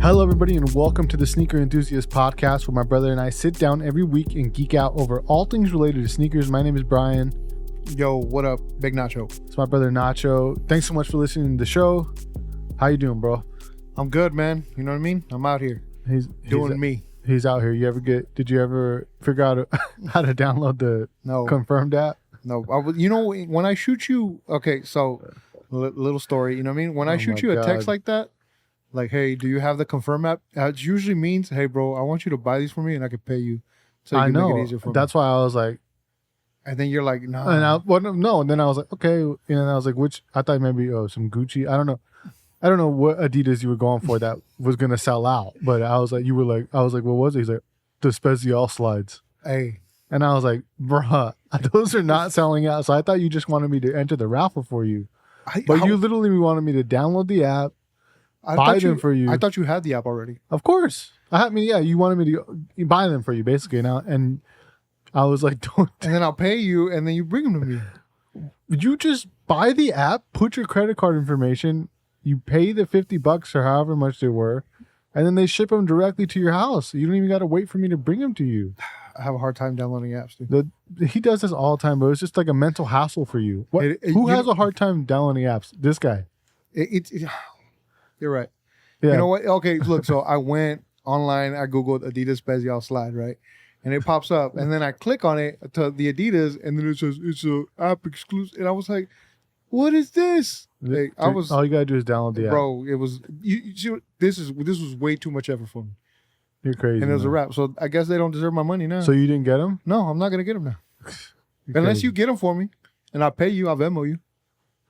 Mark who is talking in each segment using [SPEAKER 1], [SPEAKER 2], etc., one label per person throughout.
[SPEAKER 1] Hello, everybody, and welcome to the Sneaker Enthusiast Podcast, where my brother and I sit down every week and geek out over all things related to sneakers. My name is Brian.
[SPEAKER 2] Yo, what up? Big Nacho.
[SPEAKER 1] It's my brother Nacho. Thanks so much for listening to the show. How you doing, bro?
[SPEAKER 2] I'm good, man. You know what I mean? I'm out here doing me.
[SPEAKER 1] He's out here. Did you ever figure out how to download the Confirmed app?
[SPEAKER 2] No. When I shoot you, okay, so little story, you know what I mean? When I shoot you a text like that, like, hey, do you have the Confirm app? It usually means, hey, bro, I want you to buy these for me and I can pay you. So you can make it easier for me.
[SPEAKER 1] That's why I was like,
[SPEAKER 2] and then you're like, no.
[SPEAKER 1] And then I was like, okay. And I was like, I thought maybe some Gucci. I don't know what Adidas you were going for that was gonna sell out. But I was like, what was it? He's like, the Special slides.
[SPEAKER 2] Hey.
[SPEAKER 1] And I was like, bruh, those are not selling out. So I thought you just wanted me to enter the raffle for you. You literally wanted me to download the app, buy them for you.
[SPEAKER 2] I thought you had the app already.
[SPEAKER 1] Of course. You wanted me to buy them for you basically now. And I was like, don't.
[SPEAKER 2] And then I'll pay you and then you bring them to me.
[SPEAKER 1] You just buy the app, put your credit card information, you pay the $50 or however much they were, and then they ship them directly to your house. You don't even got to wait for me to bring them to you.
[SPEAKER 2] I have a hard time downloading apps, dude.
[SPEAKER 1] He does this all the time, but it's just like a mental hassle for you. Who has a hard time downloading apps? This guy.
[SPEAKER 2] You're right.
[SPEAKER 1] Yeah.
[SPEAKER 2] You know what? Okay, look, so I went online, I Googled Adidas Special slide, right? And it pops up, and then I click on it to the Adidas, and then it says it's a app exclusive, and I was like, "What is this?" Like,
[SPEAKER 1] all you gotta do is download the app,
[SPEAKER 2] bro. It was you see, this was way too much effort for me.
[SPEAKER 1] You're crazy,
[SPEAKER 2] and it was a wrap. So I guess they don't deserve my money now.
[SPEAKER 1] So you didn't get them?
[SPEAKER 2] No, I'm not gonna get them now, unless you get them for me, and I'll pay you. I'll Venmo you.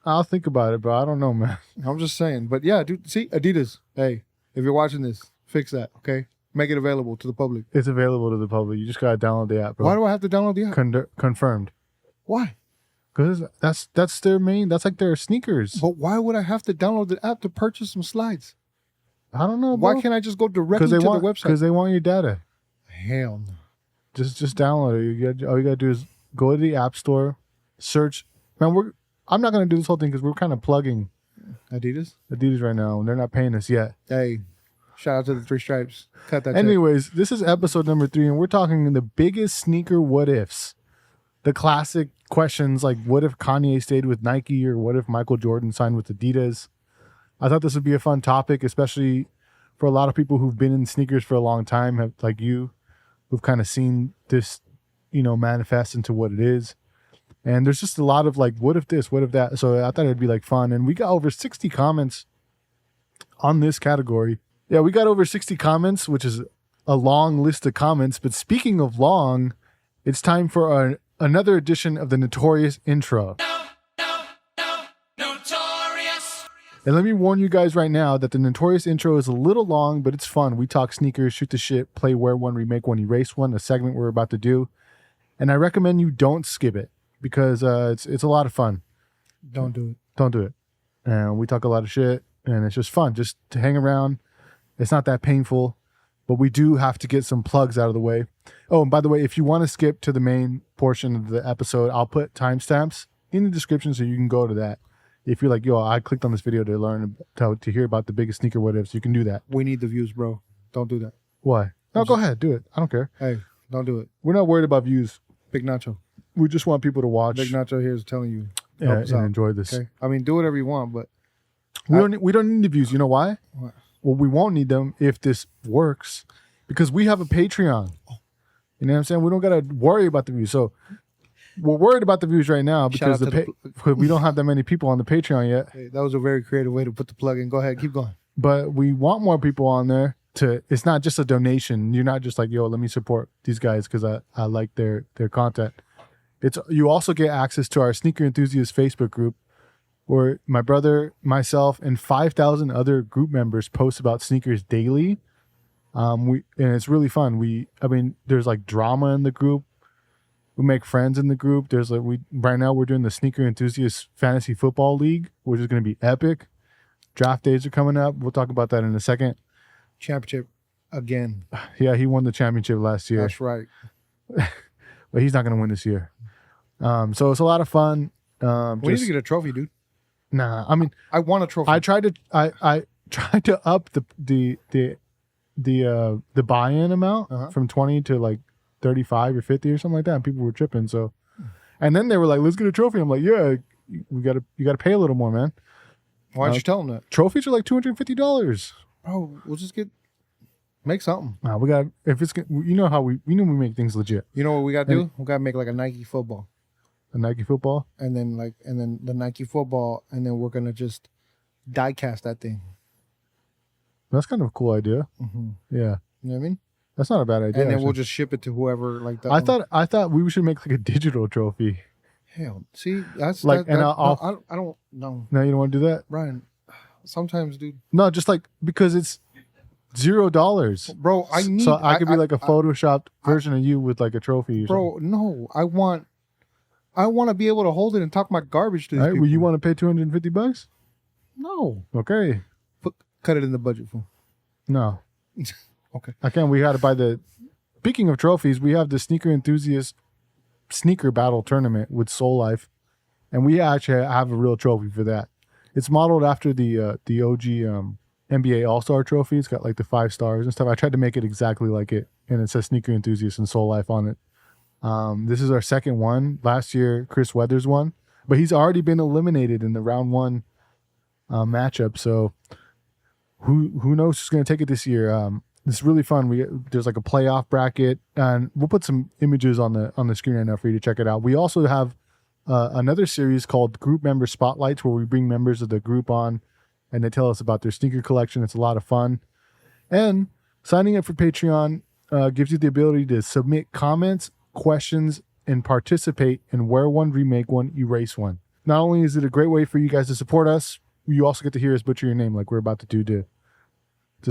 [SPEAKER 1] I'll think about it, bro. I don't know, man.
[SPEAKER 2] I'm just saying, but yeah, dude. See, Adidas. Hey, if you're watching this, fix that, okay? Make it available to the public.
[SPEAKER 1] It's available to the public. You just gotta download the app, bro.
[SPEAKER 2] Why do I have to download the app?
[SPEAKER 1] Confirmed.
[SPEAKER 2] Why?
[SPEAKER 1] Because that's their main. That's like their sneakers.
[SPEAKER 2] But why would I have to download the app to purchase some slides?
[SPEAKER 1] I don't know, bro.
[SPEAKER 2] Why can't I just go directly to the website?
[SPEAKER 1] Because they want your data.
[SPEAKER 2] Hell no.
[SPEAKER 1] Just download it. All you gotta do is go to the app store, search. Man, I'm not gonna do this whole thing because we're kind of plugging
[SPEAKER 2] Adidas
[SPEAKER 1] right now. And they're not paying us yet.
[SPEAKER 2] Hey. Shout out to the Three Stripes. Cut that.
[SPEAKER 1] Anyways, this is episode number 3, and we're talking the biggest sneaker what ifs. The classic questions like, what if Kanye stayed with Nike, or what if Michael Jordan signed with Adidas? I thought this would be a fun topic, especially for a lot of people who've been in sneakers for a long time, like you, who've kind of seen this, manifest into what it is. And there's just a lot of like, what if this, what if that? So I thought it'd be like fun. And we got over 60 comments on this category. Yeah, we got over 60 comments, which is a long list of comments. But speaking of long, it's time for another edition of the Notorious Intro. Notorious. And let me warn you guys right now that the Notorious Intro is a little long, but it's fun. We talk sneakers, shoot the shit, play wear one, remake one, erase one, a segment we're about to do. And I recommend you don't skip it because it's a lot of fun.
[SPEAKER 2] Don't do it.
[SPEAKER 1] Don't do it. And we talk a lot of shit, and it's just fun just to hang around. It's not that painful, but we do have to get some plugs out of the way. Oh, and by the way, if you want to skip to the main portion of the episode, I'll put timestamps in the description so you can go to that. If you're like, yo, I clicked on this video to learn, to hear about the biggest sneaker what ifs, you can do that.
[SPEAKER 2] We need the views, bro. Don't do that.
[SPEAKER 1] Why? No, go ahead. Do it. I don't care.
[SPEAKER 2] Hey, don't do it.
[SPEAKER 1] We're not worried about views.
[SPEAKER 2] Big Nacho.
[SPEAKER 1] We just want people to watch.
[SPEAKER 2] Big Nacho here is telling you.
[SPEAKER 1] And enjoy this.
[SPEAKER 2] Okay? I mean, do whatever you want, but...
[SPEAKER 1] We don't need the views. You know why?
[SPEAKER 2] What?
[SPEAKER 1] Well, we won't need them if this works because we have a Patreon. You know what I'm saying? We don't got to worry about the views. So we're worried about the views right now because we don't have that many people on the Patreon yet.
[SPEAKER 2] Hey, that was a very creative way to put the plug in. Go ahead. Keep going.
[SPEAKER 1] But we want more people on there it's not just a donation. You're not just like, yo, let me support these guys because I like their content. You also get access to our Sneaker Enthusiast Facebook group, where my brother, myself, and 5,000 other group members post about sneakers daily. And it's really fun. There's like drama in the group. We make friends in the group. Right now we're doing the Sneaker Enthusiast Fantasy Football League, which is going to be epic. Draft days are coming up. We'll talk about that in a second.
[SPEAKER 2] Championship again.
[SPEAKER 1] Yeah, he won the championship last year.
[SPEAKER 2] That's right.
[SPEAKER 1] But he's not going to win this year. So it's a lot of fun.
[SPEAKER 2] We need to get a trophy, dude.
[SPEAKER 1] Nah,
[SPEAKER 2] I want a trophy.
[SPEAKER 1] I tried to up the the buy-in amount from 20 to like 35 or 50 or something like that, and people were tripping. So, and then they were like, "Let's get a trophy." I'm like, "Yeah, you gotta pay a little more, man."
[SPEAKER 2] Why don't you tell them that?
[SPEAKER 1] Trophies are like $250.
[SPEAKER 2] Bro, we'll just make something.
[SPEAKER 1] We got if it's you know how we we make things legit.
[SPEAKER 2] You know what we gotta do? We gotta make like a Nike football.
[SPEAKER 1] A Nike football,
[SPEAKER 2] and then the Nike football, and then we're gonna just die cast that thing.
[SPEAKER 1] That's kind of a cool idea.
[SPEAKER 2] Mm-hmm.
[SPEAKER 1] Yeah,
[SPEAKER 2] you know what I mean.
[SPEAKER 1] That's not a bad idea.
[SPEAKER 2] And then we'll just ship it to whoever like that.
[SPEAKER 1] I thought we should make like a digital trophy.
[SPEAKER 2] Hell, see, that's
[SPEAKER 1] like,
[SPEAKER 2] that,
[SPEAKER 1] and
[SPEAKER 2] I don't know.
[SPEAKER 1] No, you don't want to do that,
[SPEAKER 2] Brian. Sometimes, dude.
[SPEAKER 1] No, just like because it's $0,
[SPEAKER 2] bro.
[SPEAKER 1] I could be like a photoshopped version of you with like a trophy. Or
[SPEAKER 2] bro,
[SPEAKER 1] something.
[SPEAKER 2] No, I want to be able to hold it and talk my garbage to these people.
[SPEAKER 1] Well, you want to pay $250?
[SPEAKER 2] No.
[SPEAKER 1] Okay.
[SPEAKER 2] Cut it in the budget, fool.
[SPEAKER 1] No.
[SPEAKER 2] Okay.
[SPEAKER 1] Again, we got to buy the. Speaking of trophies, we have the Sneaker Enthusiast Sneaker Battle Tournament with Soul Life, and we actually have a real trophy for that. It's modeled after the OG NBA All-Star trophy. It's got like the 5 stars and stuff. I tried to make it exactly like it, and it says Sneaker Enthusiast and Soul Life on it. This is our second one. Last year, Chris Weathers won, but he's already been eliminated in the round 1 matchup. So who knows who's going to take it this year? It's really fun. There's like a playoff bracket, and we'll put some images on the screen right now for you to check it out. We also have another series called Group Member Spotlights, where we bring members of the group on, and they tell us about their sneaker collection. It's a lot of fun. And signing up for Patreon gives you the ability to submit comments, questions, and participate in Wear One, Remake One, Erase One. Not only is it a great way for you guys to support us, you also get to hear us butcher your name like we're about to do to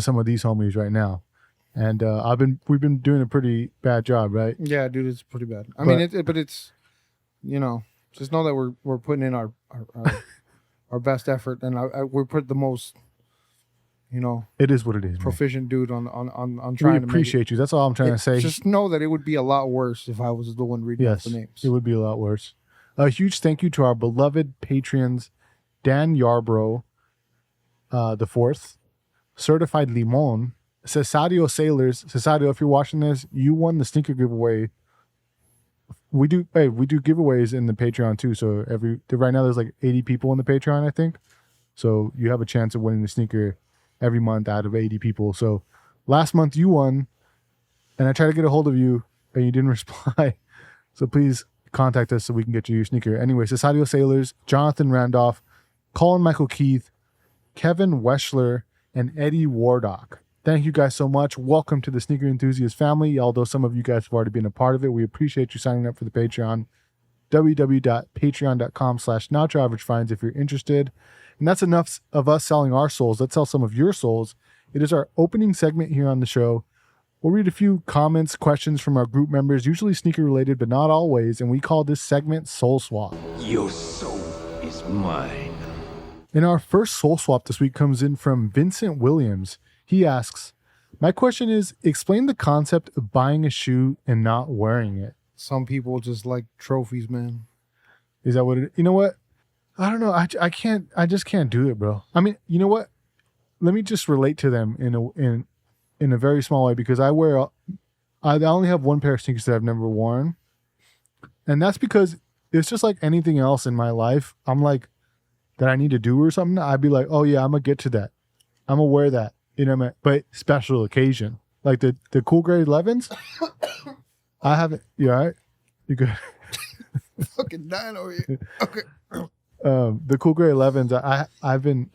[SPEAKER 1] some of these homies right now. And we've been doing a pretty bad job, right?
[SPEAKER 2] Yeah, dude, it's pretty bad. I mean, it's just know that we're putting in our best effort, and we're put the most,
[SPEAKER 1] it is what it is,
[SPEAKER 2] proficient dude on trying to
[SPEAKER 1] appreciate you. That's all I'm trying to say.
[SPEAKER 2] Just know that it would be a lot worse if I was the one reading off the names.
[SPEAKER 1] It would be a lot worse. A huge thank you to our beloved patrons, Dan Yarbrough, the 4th, Certified Limon, Cesario Sailors. Cesario, if you're watching this, you won the sneaker giveaway. We do giveaways in the Patreon too. So right now there's like 80 people in the Patreon, I think. So you have a chance of winning the sneaker every month out of 80 people. So last month you won, and I tried to get a hold of you and you didn't reply. So please contact us so we can get you your sneaker. Anyway, Cesario Sailors, Jonathan Randolph, Colin Michael Keith, Kevin Weschler, and Eddie Wardock. Thank you guys so much. Welcome to the Sneaker Enthusiast family. Although some of you guys have already been a part of it, we appreciate you signing up for the Patreon. www.patreon.com/NachoAverageFinds if you're interested. And that's enough of us selling our souls. Let's sell some of your souls. It is our opening segment here on the show. We'll read a few comments, questions from our group members, usually sneaker related, but not always. And we call this segment Soul Swap.
[SPEAKER 3] Your soul is mine.
[SPEAKER 1] And our first Soul Swap this week comes in from Vincent Williams. He asks, my question is, explain the concept of buying a shoe and not wearing it.
[SPEAKER 2] Some people just like trophies, man.
[SPEAKER 1] Is that what it is? You know what? I don't know. I just can't do it, bro. I mean, you know what? Let me just relate to them in a very small way, because I only have one pair of sneakers that I've never worn. And that's because it's just like anything else in my life. I'm like, that I need to do or something. I'd be like, oh yeah, I'm going to get to that. I'm going to wear that. You know what I mean? But special occasion. Like the cool gray 11s. I haven't. You all right? You good?
[SPEAKER 2] Fucking dying over here. Okay.
[SPEAKER 1] The cool gray 11s. I've been.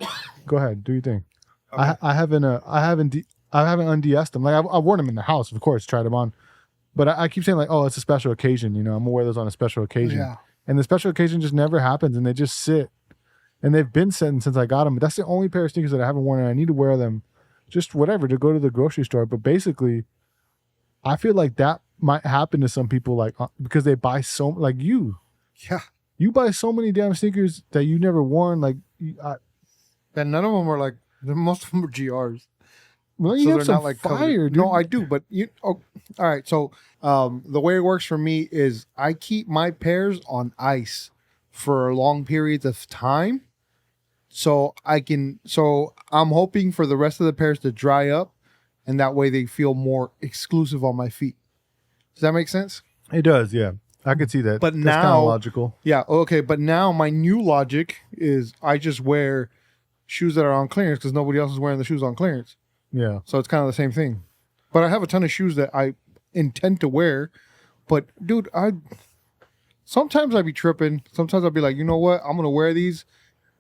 [SPEAKER 1] Go ahead, do your thing. Okay. I haven't unds'd them. Like I've worn them in the house, of course, tried them on. But I keep saying like, oh, it's a special occasion. I'm gonna wear those on a special occasion.
[SPEAKER 2] Yeah.
[SPEAKER 1] And the special occasion just never happens, and they just sit. And they've been sitting since I got them. But that's the only pair of sneakers that I haven't worn, and I need to wear them, just whatever, to go to the grocery store. But basically, I feel like that might happen to some people, like because they buy so, like you.
[SPEAKER 2] Yeah.
[SPEAKER 1] You buy so many damn sneakers that you never worn, like.
[SPEAKER 2] And none of them are like. Most of them are GRs.
[SPEAKER 1] Well, you have some like fire, dude.
[SPEAKER 2] No, I do, but all right. So, the way it works for me is I keep my pairs on ice for long periods of time. So I'm hoping for the rest of the pairs to dry up, and that way they feel more exclusive on my feet. Does that make sense?
[SPEAKER 1] It does, yeah. I could see that.
[SPEAKER 2] But
[SPEAKER 1] That's
[SPEAKER 2] now,
[SPEAKER 1] kind of logical.
[SPEAKER 2] Yeah, okay. But now my new logic is I just wear shoes that are on clearance because nobody else is wearing the shoes on clearance.
[SPEAKER 1] Yeah.
[SPEAKER 2] So it's kind of the same thing. But I have a ton of shoes that I intend to wear. But dude, sometimes I be tripping. Sometimes I'll be like, you know what? I'm gonna wear these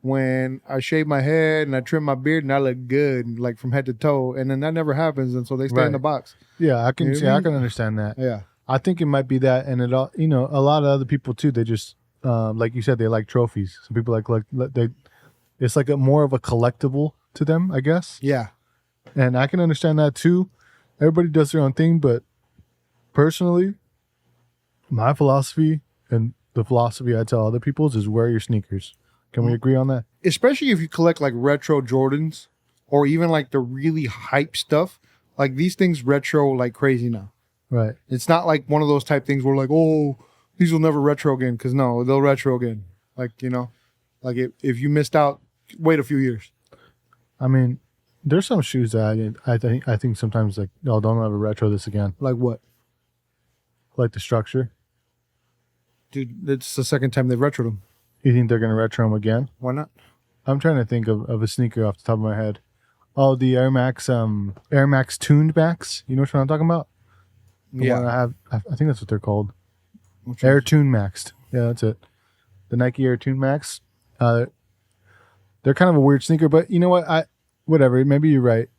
[SPEAKER 2] when I shave my head and I trim my beard and I look good, like from head to toe. And then that never happens, and so they stay in the box.
[SPEAKER 1] Yeah, I can
[SPEAKER 2] You know
[SPEAKER 1] see.
[SPEAKER 2] what I
[SPEAKER 1] I
[SPEAKER 2] mean?
[SPEAKER 1] can understand that.
[SPEAKER 2] Yeah.
[SPEAKER 1] I think it might be that, and it all. You know, a lot of other people too. They just, like you said, they like trophies. Some people like they. It's like a more of a collectible to them, I guess.
[SPEAKER 2] Yeah.
[SPEAKER 1] And I can understand that too. Everybody does their own thing, but personally, my philosophy and the philosophy I tell other people is wear your sneakers. Can we agree on that?
[SPEAKER 2] Especially if you collect like retro Jordans or even like the really hype stuff. Like these things retro like crazy now.
[SPEAKER 1] Right.
[SPEAKER 2] It's not like one of those type things where like, oh, these will never retro again. Because no, they'll retro again. Like, you know, like if you missed out, wait a few years.
[SPEAKER 1] I mean, there's some shoes that I think sometimes like, no, don't ever retro this again.
[SPEAKER 2] Like what?
[SPEAKER 1] Like the structure.
[SPEAKER 2] Dude, it's the second time they've retroed them.
[SPEAKER 1] You think they're gonna retro them again?
[SPEAKER 2] Why not?
[SPEAKER 1] I'm trying to think of a sneaker off the top of my head. Oh, the Air Max tuned backs. You know which one I'm talking about? The one I think that's what they're called. Air Tune Maxed. Yeah, that's it. The Nike Air Tune Max. They're kind of a weird sneaker, but you know what? Whatever. Maybe you're right.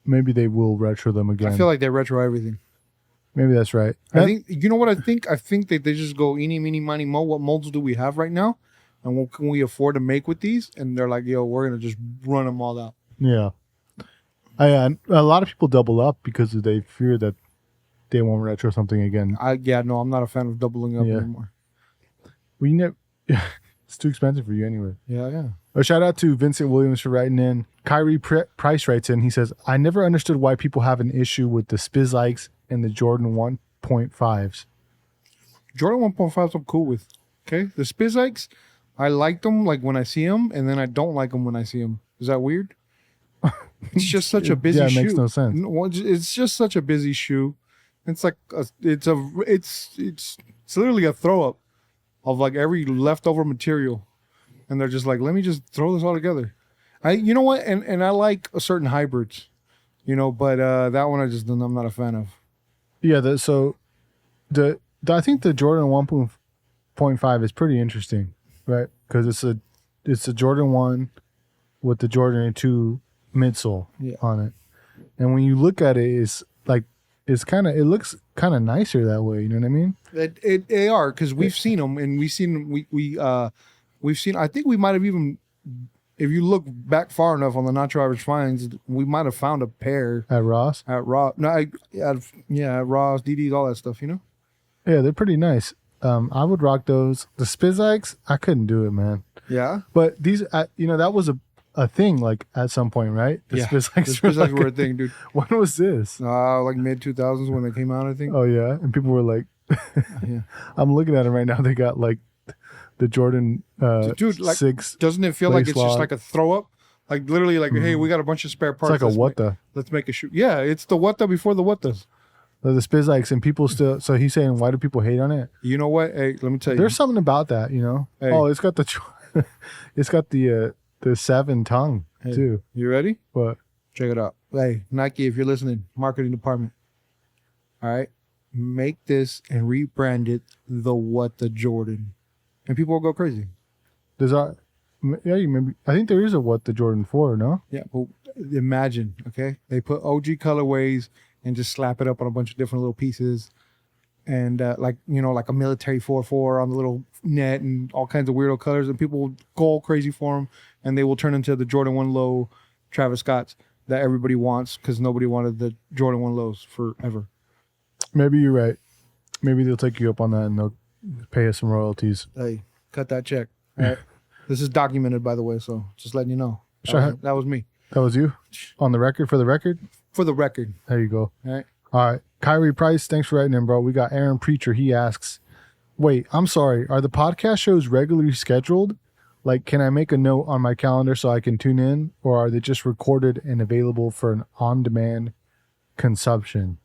[SPEAKER 1] Maybe they will retro them again.
[SPEAKER 2] I feel like they retro everything.
[SPEAKER 1] Maybe that's right.
[SPEAKER 2] I think, you know what I think? I think that they just go eeny, meeny, miny, mo. What molds do we have right now? And what can we afford to make with these? And they're like, yo, we're going to just run them all out.
[SPEAKER 1] Yeah. A lot of people double up because they fear that they won't retro something again.
[SPEAKER 2] No, I'm not a fan of doubling up anymore.
[SPEAKER 1] Well, it's too expensive for you anyway.
[SPEAKER 2] Yeah.
[SPEAKER 1] A shout out to Vincent Williams for writing in. Kyrie Price writes in. He says, I never understood why people have an issue with the Spiz Ikes and the Jordan 1.5s.
[SPEAKER 2] Jordan 1.5s I'm cool with. Okay? The Spiz Ikes, I like them like when I see them, and then I don't like them when I see them. Is that weird? It's just such a busy shoe.
[SPEAKER 1] Yeah, it makes no sense.
[SPEAKER 2] It's just such a busy shoe. It's like it's literally a throw up of like every leftover material, and they're just like, let me just throw this all together. You know what? And I like a certain hybrids, you know, but that one I'm not a fan of. Yeah.
[SPEAKER 1] I think the Jordan 1.5 is pretty interesting, right? Because it's a Jordan 1 with the Jordan 2 midsole on it, and when you look at it, it looks kind of nicer that way. You know what I mean?
[SPEAKER 2] They are, because we've seen them, and we've seen. I think we might have even, if you look back far enough on the Nacho Average Finds, we might have found a pair
[SPEAKER 1] at Ross.
[SPEAKER 2] At Ross, at Ross, DD's, all that stuff. You know?
[SPEAKER 1] Yeah, they're pretty nice. I would rock those. The Spiz Ikes, I couldn't do it, man.
[SPEAKER 2] Yeah.
[SPEAKER 1] But these, that was a thing like at some point, right? The Spiz Ikes
[SPEAKER 2] were a thing, dude.
[SPEAKER 1] When was this?
[SPEAKER 2] Like mid 2000s when they came out, I think.
[SPEAKER 1] Oh yeah, and people were like, I'm looking at them right now. They got like the Jordan
[SPEAKER 2] dude, like,
[SPEAKER 1] 6.
[SPEAKER 2] Doesn't it feel like it's just like a throw up? Like literally, like, hey, we got a bunch of spare parts.
[SPEAKER 1] It's like a what the?
[SPEAKER 2] Let's make a shoe. Yeah, it's the what the before the what the.
[SPEAKER 1] The Spiz Ikes, and people still. So he's saying, why do people hate on it?
[SPEAKER 2] You know what? Hey, let me tell you.
[SPEAKER 1] There's something about that, you know. Hey. Oh, it's got the 7 tongue too.
[SPEAKER 2] You ready?
[SPEAKER 1] What?
[SPEAKER 2] Check it out. Hey, Nike, if you're listening, marketing department. All right, make this and rebrand it the Jordan, and people will go crazy.
[SPEAKER 1] I think there is a the Jordan 4, no?
[SPEAKER 2] Yeah, but imagine, okay, they put OG colorways and just slap it up on a bunch of different little pieces, and like a military 4-4 on the little net and all kinds of weirdo colors, and people will go crazy for them, and they will turn into the Jordan 1 Low Travis Scotts that everybody wants because nobody wanted the Jordan 1 Lows forever.
[SPEAKER 1] Maybe you're right. Maybe they'll take you up on that and they'll pay us some royalties.
[SPEAKER 2] Hey, cut that check. All right. This is documented, by the way, so just letting you know. That was me.
[SPEAKER 1] That was you? On the record? For the record?
[SPEAKER 2] For the record.
[SPEAKER 1] There you go.
[SPEAKER 2] All right.
[SPEAKER 1] All right. Kyrie Price, thanks for writing in, bro. We got Aaron Preacher. He asks, wait, I'm sorry. Are the podcast shows regularly scheduled? Like, can I make a note on my calendar so I can tune in? Or are they just recorded and available for an on-demand consumption.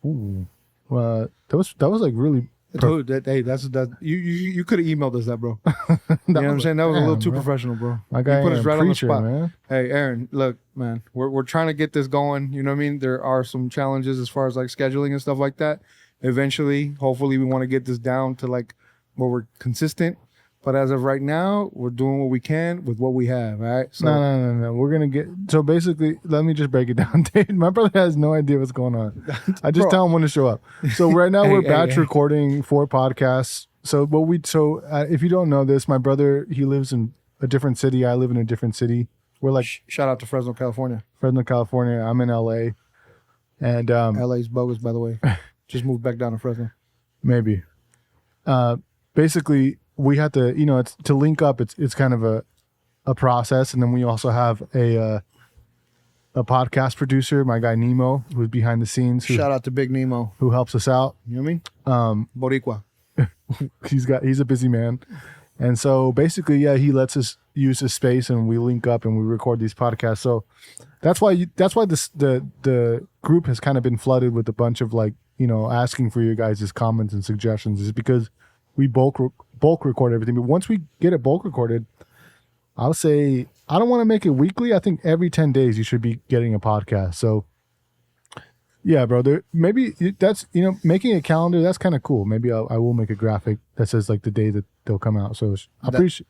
[SPEAKER 1] Ooh. That was like really.
[SPEAKER 2] Dude, that you could have emailed us that, bro. You know what I'm saying? That was a little too professional, bro.
[SPEAKER 1] My guy,
[SPEAKER 2] you put us right on the spot.
[SPEAKER 1] Man.
[SPEAKER 2] Hey, Aaron, look, man, we're trying to get this going. You know what I mean? There are some challenges as far as like scheduling and stuff like that. Eventually, hopefully, we want to get this down to like where we're consistent. But as of right now, we're doing what we can with what we have. All right. So,
[SPEAKER 1] No. We're gonna get. So basically, let me just break it down, Dave. My brother has no idea what's going on. I just tell him when to show up. So right now we're batch recording 4 podcasts. So if you don't know this, my brother, he lives in a different city. I live in a different city. We're like
[SPEAKER 2] shout out to Fresno, California.
[SPEAKER 1] Fresno, California. I'm in LA, and
[SPEAKER 2] LA's bogus, by the way. Just moved back down to Fresno.
[SPEAKER 1] Maybe. Basically, we have to, it's to link up. It's kind of a process, and then we also have a podcast producer, my guy Nemo, who's behind the scenes.
[SPEAKER 2] Shout out to Big Nemo,
[SPEAKER 1] who helps us out.
[SPEAKER 2] You know what I mean? Boricua.
[SPEAKER 1] He's a busy man, and so basically, yeah, he lets us use his space, and we link up and we record these podcasts. So that's why the group has kind of been flooded with a bunch of like asking for your guys' comments and suggestions, is because we bulk record everything. But once we get it bulk recorded, I'll say I don't want to make it weekly. I think every 10 days you should be getting a podcast. So yeah, bro, maybe that's, making a calendar, that's kind of cool. Maybe I will make a graphic that says like the day that they'll come out. So I appreciate.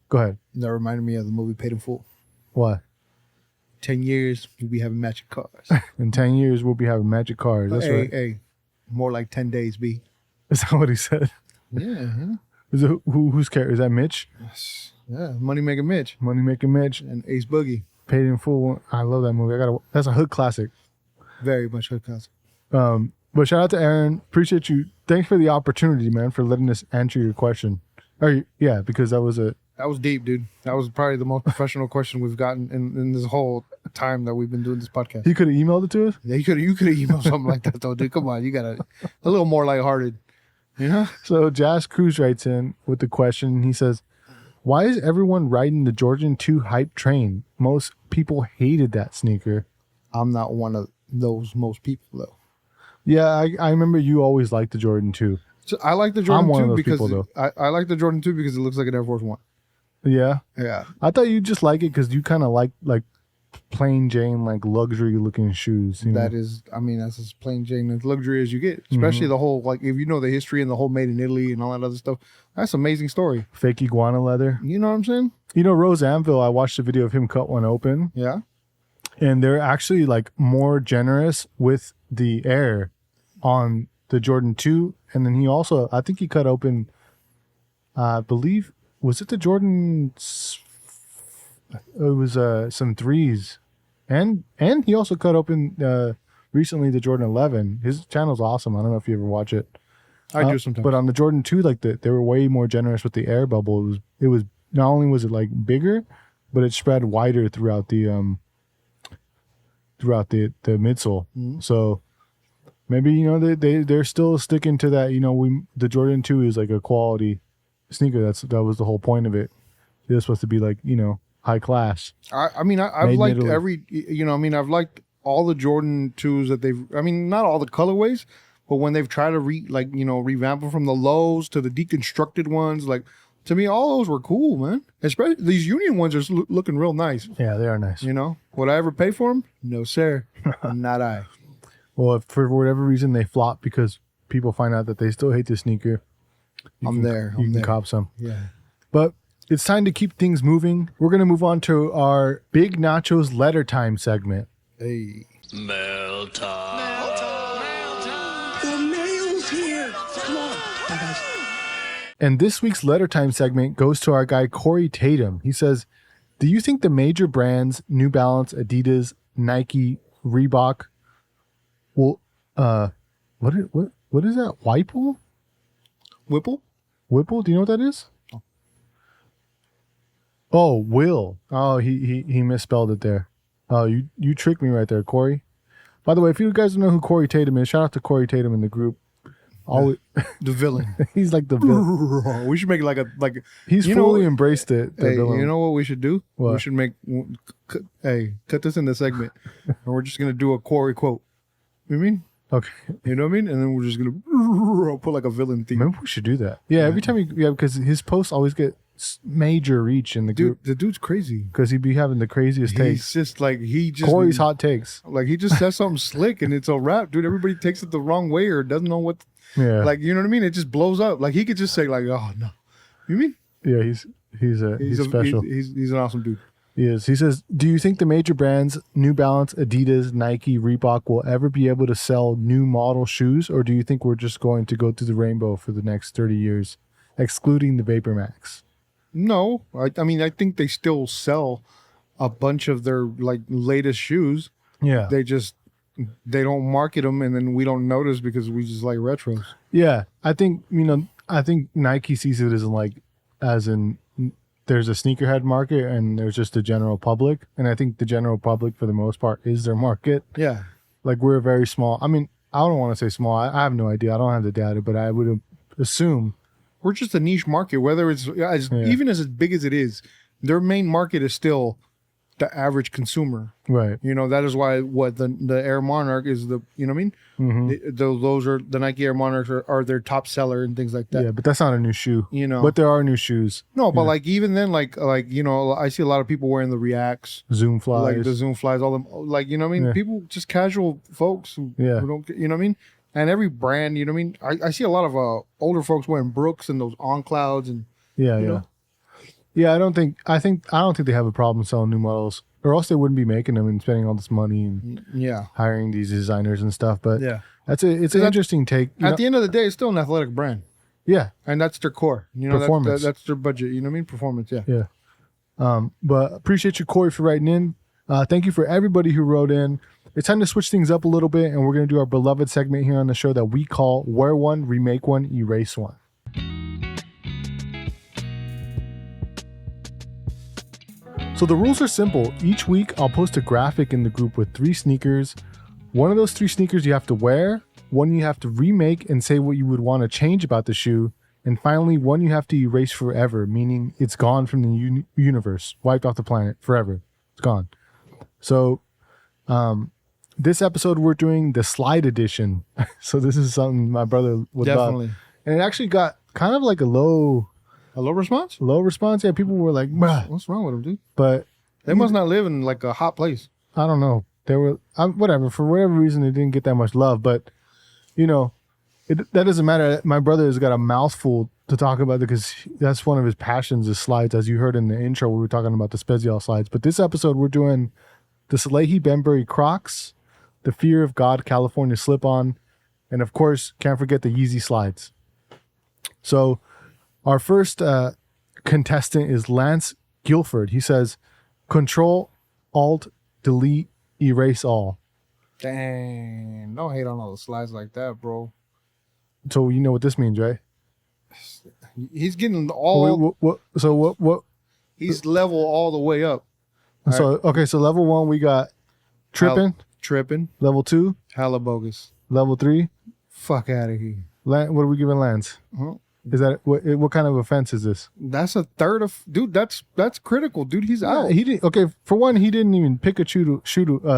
[SPEAKER 1] Go ahead.
[SPEAKER 2] That reminded me of the movie Paid in Full.
[SPEAKER 1] What?
[SPEAKER 2] 10 years, we'll be having magic cars.
[SPEAKER 1] In 10 years, we'll be having magic cars. That's right.
[SPEAKER 2] Hey, more like 10 days, B.
[SPEAKER 1] Is that what he said?
[SPEAKER 2] Yeah.
[SPEAKER 1] Is it whose character? Is that Mitch?
[SPEAKER 2] Yeah, Money Making Mitch.
[SPEAKER 1] Money Making Mitch.
[SPEAKER 2] And Ace Boogie.
[SPEAKER 1] Paid in Full. I love that movie. That's a hood classic.
[SPEAKER 2] Very much hood classic.
[SPEAKER 1] But shout out to Aaron. Appreciate you. Thanks for the opportunity, man, for letting us answer your question. Yeah, because that was
[SPEAKER 2] deep, dude. That was probably the most professional question we've gotten in this whole time that we've been doing this podcast.
[SPEAKER 1] He could have emailed it to us?
[SPEAKER 2] Yeah, you could have emailed something like that, though, dude. Come on, you got a little more lighthearted. Yeah.
[SPEAKER 1] So Jazz Cruz writes in with the question. He says, why is everyone riding the Jordan 2 hype train? Most people hated that sneaker.
[SPEAKER 2] I'm not one of those most people, though.
[SPEAKER 1] Yeah, I remember you always liked the Jordan 2.
[SPEAKER 2] So I like the Jordan 2 because
[SPEAKER 1] people,
[SPEAKER 2] I like the Jordan 2 because it looks like an Air Force One.
[SPEAKER 1] Yeah?
[SPEAKER 2] Yeah.
[SPEAKER 1] I thought you just like it because you kind of like plain Jane, like luxury looking shoes.
[SPEAKER 2] That's as plain Jane as luxury as you get. Especially the whole, like, if you know the history and the whole made in Italy and all that other stuff. That's an amazing story.
[SPEAKER 1] Fake iguana leather.
[SPEAKER 2] You know what I'm saying?
[SPEAKER 1] Rose Anvil, I watched a video of him cut one open.
[SPEAKER 2] Yeah.
[SPEAKER 1] And they're actually like more generous with the air on the Jordan 2. And then he also, I think he cut open, I believe, was it the Jordan? It was some 3s. And he also cut open recently the Jordan 11. His channel's awesome. I don't know if you ever watch it.
[SPEAKER 2] I do sometimes.
[SPEAKER 1] But on the Jordan 2, like they were way more generous with the air bubble. It was not only was it like bigger, but it spread wider throughout the midsole. So maybe they're still sticking to that. The Jordan 2 is like a quality sneaker. That was the whole point of it. It was supposed to be like high class.
[SPEAKER 2] I've liked I've liked all the Jordan 2s that they've. I mean, not all the colorways, but when they've tried to revamp them from the lows to the deconstructed ones, like, to me, all those were cool, man. Especially these Union ones are looking real nice.
[SPEAKER 1] Yeah, they are nice.
[SPEAKER 2] Would I ever pay for them? No, sir. Not I.
[SPEAKER 1] Well, if for whatever reason they flop because people find out that they still hate the sneaker, you can cop some.
[SPEAKER 2] Yeah.
[SPEAKER 1] But it's time to keep things moving. We're going to move on to our Big Nacho's Letter Time segment.
[SPEAKER 2] Hey.
[SPEAKER 3] Mail time.
[SPEAKER 4] The mail's here. Come on. Bye, guys.
[SPEAKER 1] And this week's Letter Time segment goes to our guy Corey Tatum. He says, do you think the major brands, New Balance, Adidas, Nike, Reebok, will, what is that? Whipple? Whipple? Do you know what that is? Oh, Will. Oh, he misspelled it there. Oh, you tricked me right there, Corey. By the way, if you guys don't know who Corey Tatum is, shout out to Corey Tatum in the group. Always,
[SPEAKER 2] The villain.
[SPEAKER 1] he's like the villain.
[SPEAKER 2] We should make like a
[SPEAKER 1] He's
[SPEAKER 2] you
[SPEAKER 1] fully
[SPEAKER 2] know,
[SPEAKER 1] embraced it. The
[SPEAKER 2] hey,
[SPEAKER 1] villain.
[SPEAKER 2] you know what we should do?
[SPEAKER 1] What?
[SPEAKER 2] We should make. Cut this in the segment, and we're just gonna do a Corey quote. You mean?
[SPEAKER 1] Okay.
[SPEAKER 2] You know what I mean? And then we're just gonna put like a villain theme.
[SPEAKER 1] Maybe we should do that. Yeah, every time because his posts always get major reach in the
[SPEAKER 2] Dude,
[SPEAKER 1] group
[SPEAKER 2] the dude's crazy.
[SPEAKER 1] because he'd be having the craziest
[SPEAKER 2] He's
[SPEAKER 1] takes.
[SPEAKER 2] just like
[SPEAKER 1] Corey's hot takes.
[SPEAKER 2] Like he just says something slick and it's a rap, dude. Everybody takes it the wrong way or doesn't know what.
[SPEAKER 1] Yeah.
[SPEAKER 2] Like you know what I mean? It just blows up. Like he could just say like, "Oh no," you mean?
[SPEAKER 1] Yeah, he's special.
[SPEAKER 2] He's an awesome dude.
[SPEAKER 1] He is. He says, "Do you think the major brands, New Balance, Adidas, Nike, Reebok, will ever be able to sell new model shoes, or do you think we're just going to go through the rainbow for the next 30 years, excluding the Vapor Max?"
[SPEAKER 2] No, I mean I think they still sell a bunch of their like latest shoes.
[SPEAKER 1] Yeah.
[SPEAKER 2] They don't market them and then we don't notice because we just like retros.
[SPEAKER 1] Yeah, I think Nike sees it as in there's a sneakerhead market and there's just a general public, and I think the general public for the most part is their market.
[SPEAKER 2] Yeah.
[SPEAKER 1] Like we're very small. I mean, I don't want to say small. I have no idea. I don't have the data, but I would assume
[SPEAKER 2] We're just a niche market. Whether it's even as big as it is, their main market is still the average consumer.
[SPEAKER 1] right.
[SPEAKER 2] You know, that is why the Air Monarch is the, you know what I mean?
[SPEAKER 1] Mm-hmm.
[SPEAKER 2] Those are the Nike Air Monarchs are their top seller and things like that.
[SPEAKER 1] Yeah, but that's not a new shoe.
[SPEAKER 2] You know,
[SPEAKER 1] But there are new shoes.
[SPEAKER 2] no, but like even then, like you know, I see a lot of people wearing the Reacts,
[SPEAKER 1] Zoom flies.
[SPEAKER 2] like the Zoom flies, all them, like you know what I mean.
[SPEAKER 1] Yeah.
[SPEAKER 2] People just casual folks who don't, you know what I mean. And every brand, you know what I mean. I see a lot of older folks wearing Brooks and those On Clouds and
[SPEAKER 1] Yeah,
[SPEAKER 2] you
[SPEAKER 1] yeah.
[SPEAKER 2] know.
[SPEAKER 1] Yeah, I don't think they have a problem selling new models, or else they wouldn't be making them and spending all this money and
[SPEAKER 2] Yeah.
[SPEAKER 1] hiring these designers and stuff. But
[SPEAKER 2] Yeah.
[SPEAKER 1] it's an interesting take.
[SPEAKER 2] At the end of the day, it's still an athletic brand,
[SPEAKER 1] Yeah,
[SPEAKER 2] and that's their core. You know,
[SPEAKER 1] Performance.
[SPEAKER 2] that's their budget. You know what I mean? Performance. Yeah.
[SPEAKER 1] yeah. But appreciate you, Corey, for writing in. Thank you for everybody who wrote in. It's time to switch things up a little bit, and we're going to do our beloved segment here on the show that we call Wear One, Remake One, Erase One. So the rules are simple. Each week, I'll post a graphic in the group with 3 sneakers. One of those 3 sneakers you have to wear, one you have to remake and say what you would want to change about the shoe, and finally, one you have to erase forever, meaning it's gone from the universe, wiped off the planet forever. It's gone. So, this episode we're doing the slide edition. So this is something my brother would
[SPEAKER 2] Definitely.
[SPEAKER 1] love. And it actually got kind of like a low
[SPEAKER 2] response.
[SPEAKER 1] response. Yeah, people were like, "Bruh."
[SPEAKER 2] What's wrong with them, dude?
[SPEAKER 1] But
[SPEAKER 2] They must not live in like a hot place.
[SPEAKER 1] I don't know. They were whatever, for whatever reason, it didn't get that much love. But you know, that doesn't matter. My brother has got a mouthful to talk about because that's one of his passions is slides. As you heard in the intro, we were talking about the Spezial slides. But this episode, we're doing the Salehi Benbury Crocs, the Fear of God California Slip-On, and of course, can't forget the Yeezy slides. So our first contestant is Lance Guilford. He says, Control, Alt, Delete, Erase All.
[SPEAKER 2] Dang, don't hate on all the slides like that, bro.
[SPEAKER 1] So you know what this means, right?
[SPEAKER 2] He's getting all.
[SPEAKER 1] What?
[SPEAKER 2] He's level all the way up.
[SPEAKER 1] So okay, so level 1 we got tripping. Level 2,
[SPEAKER 2] Hella bogus.
[SPEAKER 1] level 3.
[SPEAKER 2] Fuck out of here.
[SPEAKER 1] What are we giving Lance?
[SPEAKER 2] Huh?
[SPEAKER 1] Is that what kind of offense is this?
[SPEAKER 2] That's a third of, dude. That's critical, dude. He's out.
[SPEAKER 1] He didn't. Okay, for one, he didn't even pick a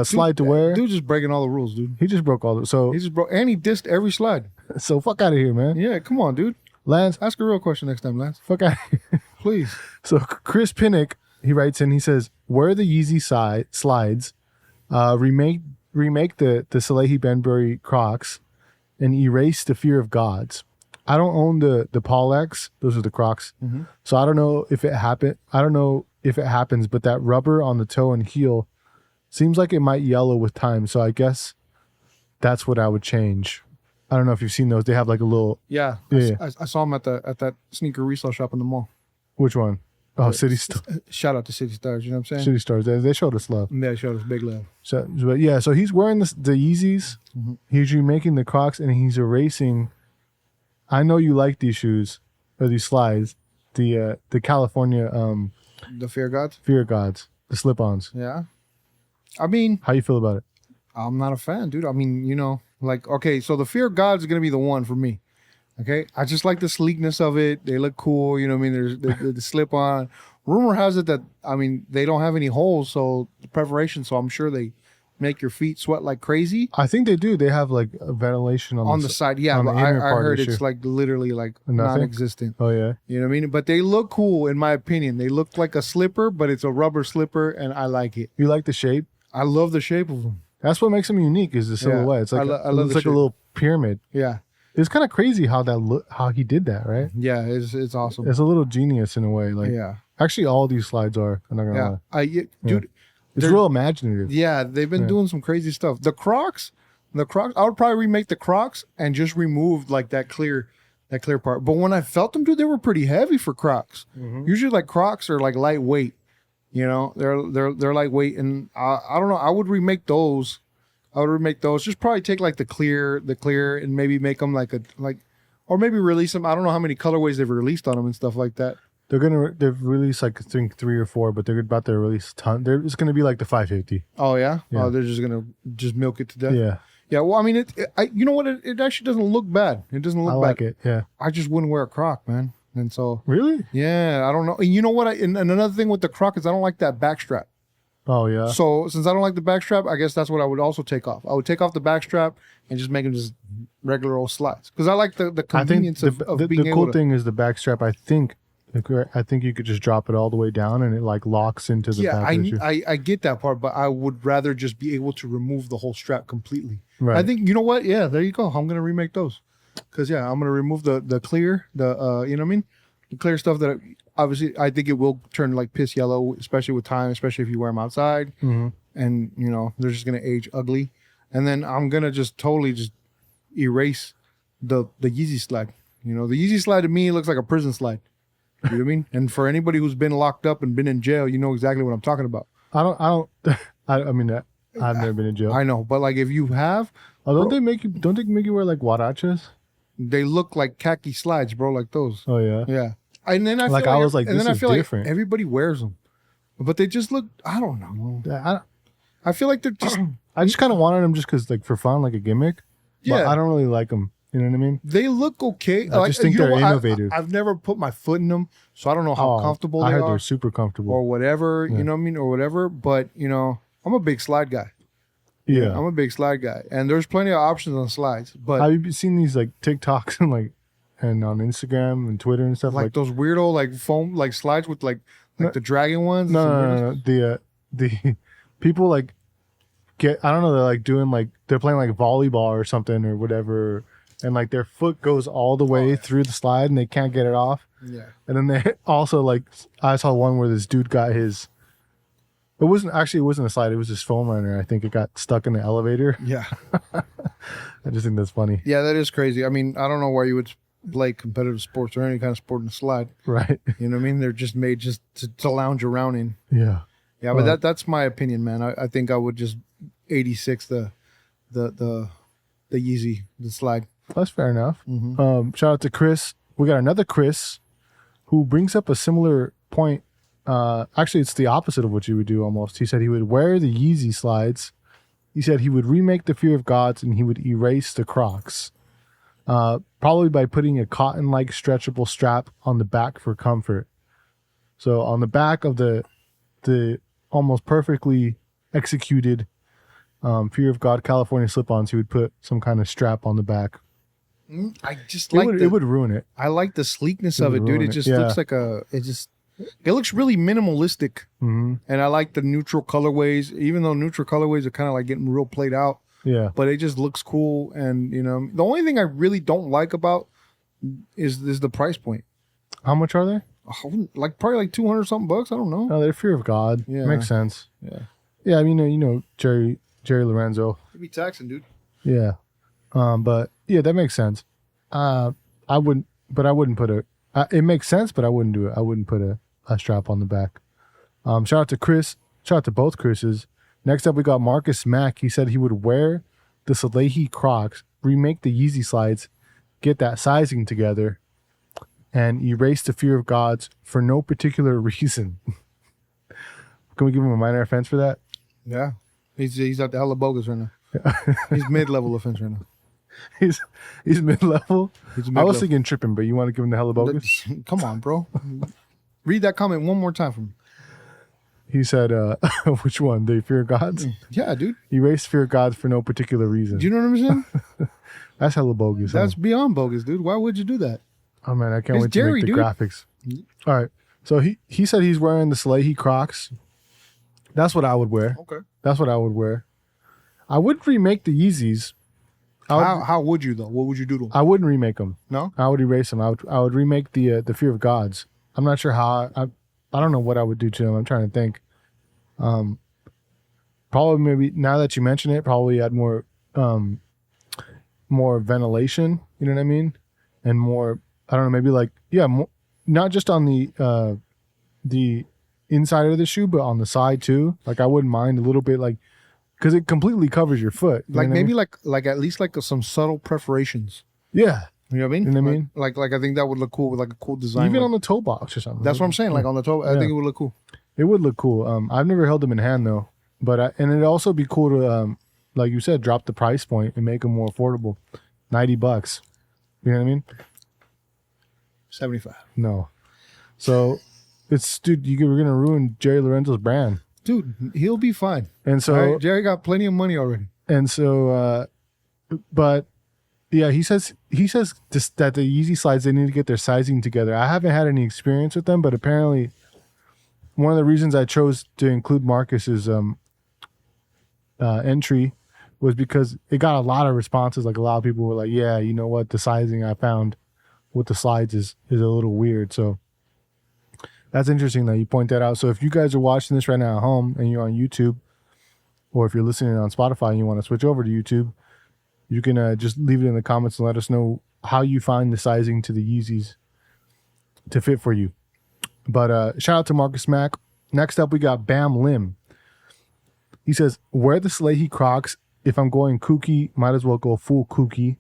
[SPEAKER 1] slide to wear.
[SPEAKER 2] Dude, just breaking all the rules, dude.
[SPEAKER 1] He just broke all the. So
[SPEAKER 2] He just broke, and he dissed every slide.
[SPEAKER 1] so fuck out of here, man.
[SPEAKER 2] Yeah, come on, dude.
[SPEAKER 1] Lance,
[SPEAKER 2] Ask a real question next time, Lance.
[SPEAKER 1] fuck out.
[SPEAKER 2] Please.
[SPEAKER 1] So Chris Pinnock, he writes in. He says, "Wear the Yeezy slides, remake the Salehi Benbury Crocs, and erase the Fear of Gods." I don't own the Paul X. Those are the Crocs.
[SPEAKER 2] Mm-hmm.
[SPEAKER 1] So I don't know if it happened. I don't know if it happens, but that rubber on the toe and heel seems like it might yellow with time. So I guess that's what I would change. I don't know if you've seen those. They have like a little.
[SPEAKER 2] Yeah.
[SPEAKER 1] Yeah.
[SPEAKER 2] I saw him at that sneaker resale shop in the mall.
[SPEAKER 1] Which one? Oh, City Stars.
[SPEAKER 2] Shout out to City Stars. You know what I'm saying?
[SPEAKER 1] City Stars. They showed us love.
[SPEAKER 2] Yeah, showed us big love.
[SPEAKER 1] So, but yeah. So he's wearing the Yeezys.
[SPEAKER 2] Mm-hmm.
[SPEAKER 1] He's remaking the Crocs, and he's erasing. I know you like these shoes or these slides. The California
[SPEAKER 2] The Fear Gods.
[SPEAKER 1] Fear Gods, the slip-ons.
[SPEAKER 2] Yeah. I mean,
[SPEAKER 1] How you feel about it?
[SPEAKER 2] I'm not a fan, dude. I mean, you know, like, okay, so the Fear Gods is going to be the one for me. Okay, I just like the sleekness of it. They look cool. You know what I mean? There's the slip on. Rumor has it that, I mean, they don't have any holes, so the perforation. So I'm sure they make your feet sweat like crazy.
[SPEAKER 1] I think they do. They have like a ventilation
[SPEAKER 2] On the side. Yeah,
[SPEAKER 1] on
[SPEAKER 2] but
[SPEAKER 1] the
[SPEAKER 2] I
[SPEAKER 1] inner part
[SPEAKER 2] heard
[SPEAKER 1] issue.
[SPEAKER 2] it's like literally like
[SPEAKER 1] Nothing?
[SPEAKER 2] non-existent.
[SPEAKER 1] Oh yeah.
[SPEAKER 2] You know what I mean? But they look cool in my opinion. They look like a slipper, but it's a rubber slipper, and I like it.
[SPEAKER 1] You like the shape?
[SPEAKER 2] I love the shape of them.
[SPEAKER 1] That's what makes them unique. Is the silhouette? It's like
[SPEAKER 2] I love
[SPEAKER 1] it's
[SPEAKER 2] the
[SPEAKER 1] like a
[SPEAKER 2] shape.
[SPEAKER 1] little pyramid.
[SPEAKER 2] Yeah,
[SPEAKER 1] It's kind of crazy how how he did that, right?
[SPEAKER 2] yeah, it's awesome.
[SPEAKER 1] It's a little genius in a way. Like
[SPEAKER 2] Yeah,
[SPEAKER 1] actually, all these slides are. I'm not gonna lie.
[SPEAKER 2] Dude.
[SPEAKER 1] It's
[SPEAKER 2] they're-
[SPEAKER 1] real imaginative.
[SPEAKER 2] Yeah, they've been
[SPEAKER 1] Yeah.
[SPEAKER 2] doing some crazy stuff. The Crocs, I would probably remake the Crocs and just remove like that clear part. But when I felt them, dude, they were pretty heavy for Crocs.
[SPEAKER 1] Mm-hmm.
[SPEAKER 2] Usually, like Crocs are like lightweight. You know, they're lightweight, and I don't know. I would remake those. Just probably take like the clear, and maybe make them or maybe release them. I don't know how many colorways they've released on them and stuff like that.
[SPEAKER 1] They've released like I think 3 or 4, but they're about to release a ton. It's gonna be like the 550.
[SPEAKER 2] Oh yeah,
[SPEAKER 1] Yeah.
[SPEAKER 2] Oh, they're just gonna milk it to death.
[SPEAKER 1] Yeah,
[SPEAKER 2] Yeah, well, I mean, you know what? It actually doesn't look bad. It doesn't look
[SPEAKER 1] I
[SPEAKER 2] bad.
[SPEAKER 1] like it. Yeah,
[SPEAKER 2] I just wouldn't wear a Croc, man. And so,
[SPEAKER 1] really?
[SPEAKER 2] yeah, I don't know. And you know what? And another thing with the Croc is I don't like that back strap.
[SPEAKER 1] Oh yeah.
[SPEAKER 2] So since I don't like the back strap, I guess that's what I would also take off. I would take off the back strap and just make them just regular old slides. Because I like the
[SPEAKER 1] I think
[SPEAKER 2] convenience of being
[SPEAKER 1] the
[SPEAKER 2] able
[SPEAKER 1] cool
[SPEAKER 2] to.
[SPEAKER 1] thing is the back strap. I think you could just drop it all the way down and it like locks into the
[SPEAKER 2] Yeah,
[SPEAKER 1] back of the shoe.
[SPEAKER 2] I get that part, but I would rather just be able to remove the whole strap completely.
[SPEAKER 1] Right.
[SPEAKER 2] I think, you know what? Yeah, there you go. I'm going to remake those. Because, yeah, I'm going to remove the clear, you know what I mean? The clear stuff that obviously I think it will turn like piss yellow, especially with time, especially if you wear them outside.
[SPEAKER 1] Mhm.
[SPEAKER 2] And, you know, they're just going to age ugly. And then I'm going to just totally just erase the Yeezy slide. You know, the Yeezy slide to me looks like a prison slide. You know what I mean? And for anybody who's been locked up and been in jail, you know exactly what I'm talking about.
[SPEAKER 1] I mean, I've never been in jail.
[SPEAKER 2] I know, but like if you have,
[SPEAKER 1] Don't they make you wear like huaraches?
[SPEAKER 2] they look like khaki slides, bro, like those.
[SPEAKER 1] Oh yeah.
[SPEAKER 2] Yeah. And then I
[SPEAKER 1] Like,
[SPEAKER 2] feel
[SPEAKER 1] I was like,
[SPEAKER 2] and
[SPEAKER 1] this
[SPEAKER 2] then I
[SPEAKER 1] is
[SPEAKER 2] feel
[SPEAKER 1] different.
[SPEAKER 2] like everybody wears them, but they just look. I don't know. I feel like they're just.
[SPEAKER 1] I just kind of wanted them just because like for fun, like a gimmick. But
[SPEAKER 2] Yeah.
[SPEAKER 1] I don't really like them. You know what I mean?
[SPEAKER 2] They look okay.
[SPEAKER 1] I just think
[SPEAKER 2] you know
[SPEAKER 1] they're
[SPEAKER 2] what?
[SPEAKER 1] innovative.
[SPEAKER 2] I've never put my foot in them, so I don't know how comfortable
[SPEAKER 1] I
[SPEAKER 2] they
[SPEAKER 1] heard
[SPEAKER 2] are
[SPEAKER 1] they're super comfortable.
[SPEAKER 2] or whatever.
[SPEAKER 1] Yeah.
[SPEAKER 2] You know what I mean, or whatever. But you know, I'm a big slide guy.
[SPEAKER 1] yeah.
[SPEAKER 2] I'm a big slide guy, and there's plenty of options on slides. But
[SPEAKER 1] Have you seen these like TikToks and on Instagram and Twitter and stuff
[SPEAKER 2] like those weirdo like foam like slides with like the dragon ones.
[SPEAKER 1] No. The people like get, I don't know, they're like doing like they're playing like volleyball or something or whatever, and like their foot goes all the way through the slide and they can't get it off.
[SPEAKER 2] Yeah.
[SPEAKER 1] And then they also like, I saw one where this dude got his. It wasn't a slide. It was his foam runner. I think it got stuck in the elevator.
[SPEAKER 2] Yeah.
[SPEAKER 1] I just think that's funny.
[SPEAKER 2] Yeah, that is crazy. I mean, I don't know why you would play competitive sports or any kind of sport in a slide.
[SPEAKER 1] Right.
[SPEAKER 2] You know what I mean? They're just made just to lounge around in.
[SPEAKER 1] Yeah.
[SPEAKER 2] Yeah, but that's my opinion, man. I think I would just 86 the Yeezy, the slide.
[SPEAKER 1] That's fair enough.
[SPEAKER 2] Mm-hmm.
[SPEAKER 1] Shout out to Chris. We got another Chris who brings up a similar point. Actually, it's the opposite of what you would do almost. He said he would wear the Yeezy slides. He said he would remake the Fear of Gods and he would erase the Crocs. Probably by putting a cotton-like stretchable strap on the back for comfort. So on the back of the almost perfectly executed Fear of God California slip-ons, he would put some kind of strap on the back.
[SPEAKER 2] I just like
[SPEAKER 1] It would ruin it.
[SPEAKER 2] I like the sleekness of it, dude.
[SPEAKER 1] ruin
[SPEAKER 2] It
[SPEAKER 1] it.
[SPEAKER 2] just
[SPEAKER 1] Yeah.
[SPEAKER 2] looks like it looks really minimalistic.
[SPEAKER 1] Mm-hmm.
[SPEAKER 2] And I like the neutral colorways, even though neutral colorways are kind of like getting real played out.
[SPEAKER 1] Yeah.
[SPEAKER 2] But it just looks cool. And, you know, the only thing I really don't like about is the price point.
[SPEAKER 1] How much are they?
[SPEAKER 2] Like probably like 200 something bucks. I don't know.
[SPEAKER 1] No, they're Fear of God.
[SPEAKER 2] Yeah.
[SPEAKER 1] Makes sense.
[SPEAKER 2] Yeah.
[SPEAKER 1] Yeah, I mean, you know Jerry Lorenzo.
[SPEAKER 2] It'd be taxing, dude.
[SPEAKER 1] Yeah. But yeah, that makes sense. I wouldn't put it makes sense, but I wouldn't do it. I wouldn't put a strap on the back. Shout out to Chris. Shout out to both Chris's. Next up, we got Marcus Mack. He said he would wear the Salehi Crocs, remake the Yeezy slides, get that sizing together, and erase the Fear of Gods for no particular reason. Can we give him a minor offense for that?
[SPEAKER 2] Yeah. He's at the hella bogus right now. He's mid-level offense right now.
[SPEAKER 1] he's mid-level.
[SPEAKER 2] He's
[SPEAKER 1] I was
[SPEAKER 2] mid-level.
[SPEAKER 1] thinking tripping, but you want to give him the hella bogus?
[SPEAKER 2] Come on, bro. Read that comment one more time for me.
[SPEAKER 1] He said, which one? They fear gods?
[SPEAKER 2] Yeah, dude.
[SPEAKER 1] Erase fear gods for no particular reason.
[SPEAKER 2] Do you know what I'm saying?
[SPEAKER 1] That's hella bogus.
[SPEAKER 2] That's beyond bogus, dude. Why would you do that?
[SPEAKER 1] Oh man, I can't
[SPEAKER 2] It's
[SPEAKER 1] wait
[SPEAKER 2] Jerry,
[SPEAKER 1] to make
[SPEAKER 2] dude.
[SPEAKER 1] the graphics. All right. So he said he's wearing the Salehi Crocs. That's what I would wear.
[SPEAKER 2] Okay.
[SPEAKER 1] That's what I would wear. I would remake the Yeezys.
[SPEAKER 2] How would you though? What would you do to them?
[SPEAKER 1] I wouldn't remake them.
[SPEAKER 2] No?
[SPEAKER 1] I would erase them. I would remake the Fear of Gods. I'm not sure how. I don't know what I would do to them. I'm trying to think. Probably maybe now that you mention it, probably add more ventilation. You know what I mean? And more. I don't know. Maybe like more, not just on the inside of the shoe, but on the side too. Like I wouldn't mind a little bit, like because it completely covers your foot. You
[SPEAKER 2] Like
[SPEAKER 1] know what I
[SPEAKER 2] maybe
[SPEAKER 1] mean?
[SPEAKER 2] like at least like some subtle perforations.
[SPEAKER 1] Yeah.
[SPEAKER 2] You know what I mean?
[SPEAKER 1] You know what I mean?
[SPEAKER 2] Like I think that would look cool with like a cool design.
[SPEAKER 1] Even
[SPEAKER 2] like-
[SPEAKER 1] on the toe box or something.
[SPEAKER 2] that's what I'm saying. Like on the toe, I
[SPEAKER 1] Yeah.
[SPEAKER 2] think it would look cool.
[SPEAKER 1] It would look cool. I've never held them in hand though, but and it'd also be cool to, like you said, drop the price point and make them more affordable. $90. You know what I mean?
[SPEAKER 2] 75.
[SPEAKER 1] No. So it's dude, we're gonna ruin Jerry Lorenzo's brand.
[SPEAKER 2] Dude, he'll be fine.
[SPEAKER 1] And so
[SPEAKER 2] All right, Jerry got plenty of money already.
[SPEAKER 1] But yeah, he says just that the Yeezy slides, they need to get their sizing together. I haven't had any experience with them, but apparently one of the reasons I chose to include Marcus's entry was because it got a lot of responses. Like a lot of people were like, yeah, you know what, the sizing I found with the slides is a little weird. So that's interesting that you point that out. So if you guys are watching this right now at home and you're on YouTube, or if you're listening on Spotify and you want to switch over to YouTube, you can just leave it in the comments and let us know how you find the sizing to the Yeezys to fit for you. But shout out to Marcus Mack. Next up, we got Bam Lim. He says, wear the Salehi Crocs. If I'm going kooky, might as well go full kooky.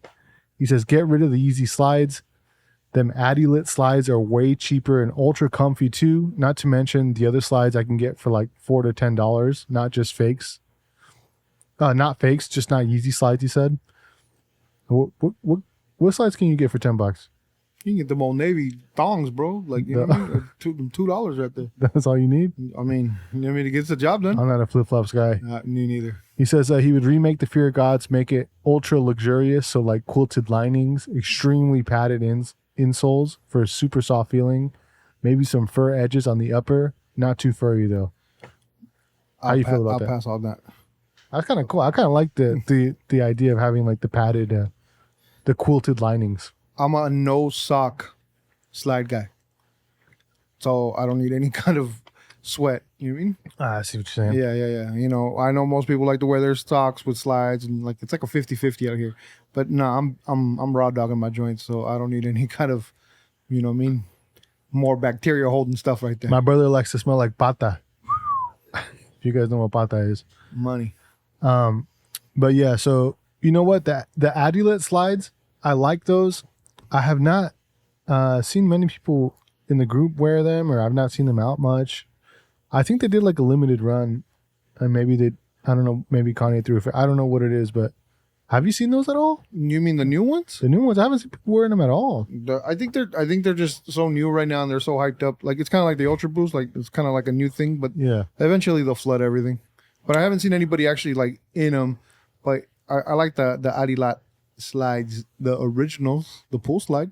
[SPEAKER 1] He says, get rid of the Yeezy slides. Them Adidas slides are way cheaper and ultra comfy too. Not to mention the other slides I can get for like $4 to $10, not just fakes. Not fakes, just not Yeezy slides, he said. What slides can you get for $10?
[SPEAKER 2] You can get them old Navy thongs, bro. Like, you know what I mean? $2 right there.
[SPEAKER 1] That's all you need?
[SPEAKER 2] I mean, you know what I mean? It gets the job done.
[SPEAKER 1] I'm not a flip-flops guy.
[SPEAKER 2] Me neither.
[SPEAKER 1] He says he would remake the Fear of Gods, make it ultra luxurious, so like quilted linings, extremely padded insoles for a super soft feeling, maybe some fur edges on the upper, not too furry though. How you feel about that?
[SPEAKER 2] I'll pass on that.
[SPEAKER 1] That's kind of cool. I kind of like the idea of having like the padded, the quilted linings.
[SPEAKER 2] I'm a no sock slide guy. So I don't need any kind of sweat. You know what I mean?
[SPEAKER 1] I see what you're saying.
[SPEAKER 2] Yeah. You know, I know most people like to wear their socks with slides and like it's like a 50-50 out here. But no, I'm raw dogging my joints, so I don't need any kind of, you know what I mean, more bacteria holding stuff right there.
[SPEAKER 1] My brother likes to smell like pata. If you guys know what pata is.
[SPEAKER 2] Money.
[SPEAKER 1] But yeah, so you know what? The Adidas slides, I like those. I have not seen many people in the group wear them, or I've not seen them out much. I think they did like a limited run, and maybe I don't know, maybe Kanye threw it. I don't know what it is, but have you seen those at all?
[SPEAKER 2] You mean the new ones?
[SPEAKER 1] The new ones, I haven't seen people wearing them at all.
[SPEAKER 2] I think they're just so new right now and they're so hyped up. Like it's kind of like the Ultra Boost, like it's kind of like a new thing, but
[SPEAKER 1] Yeah.
[SPEAKER 2] eventually they'll flood everything. But I haven't seen anybody actually like in them. But I like the Adidas slides, the originals, the pool slide.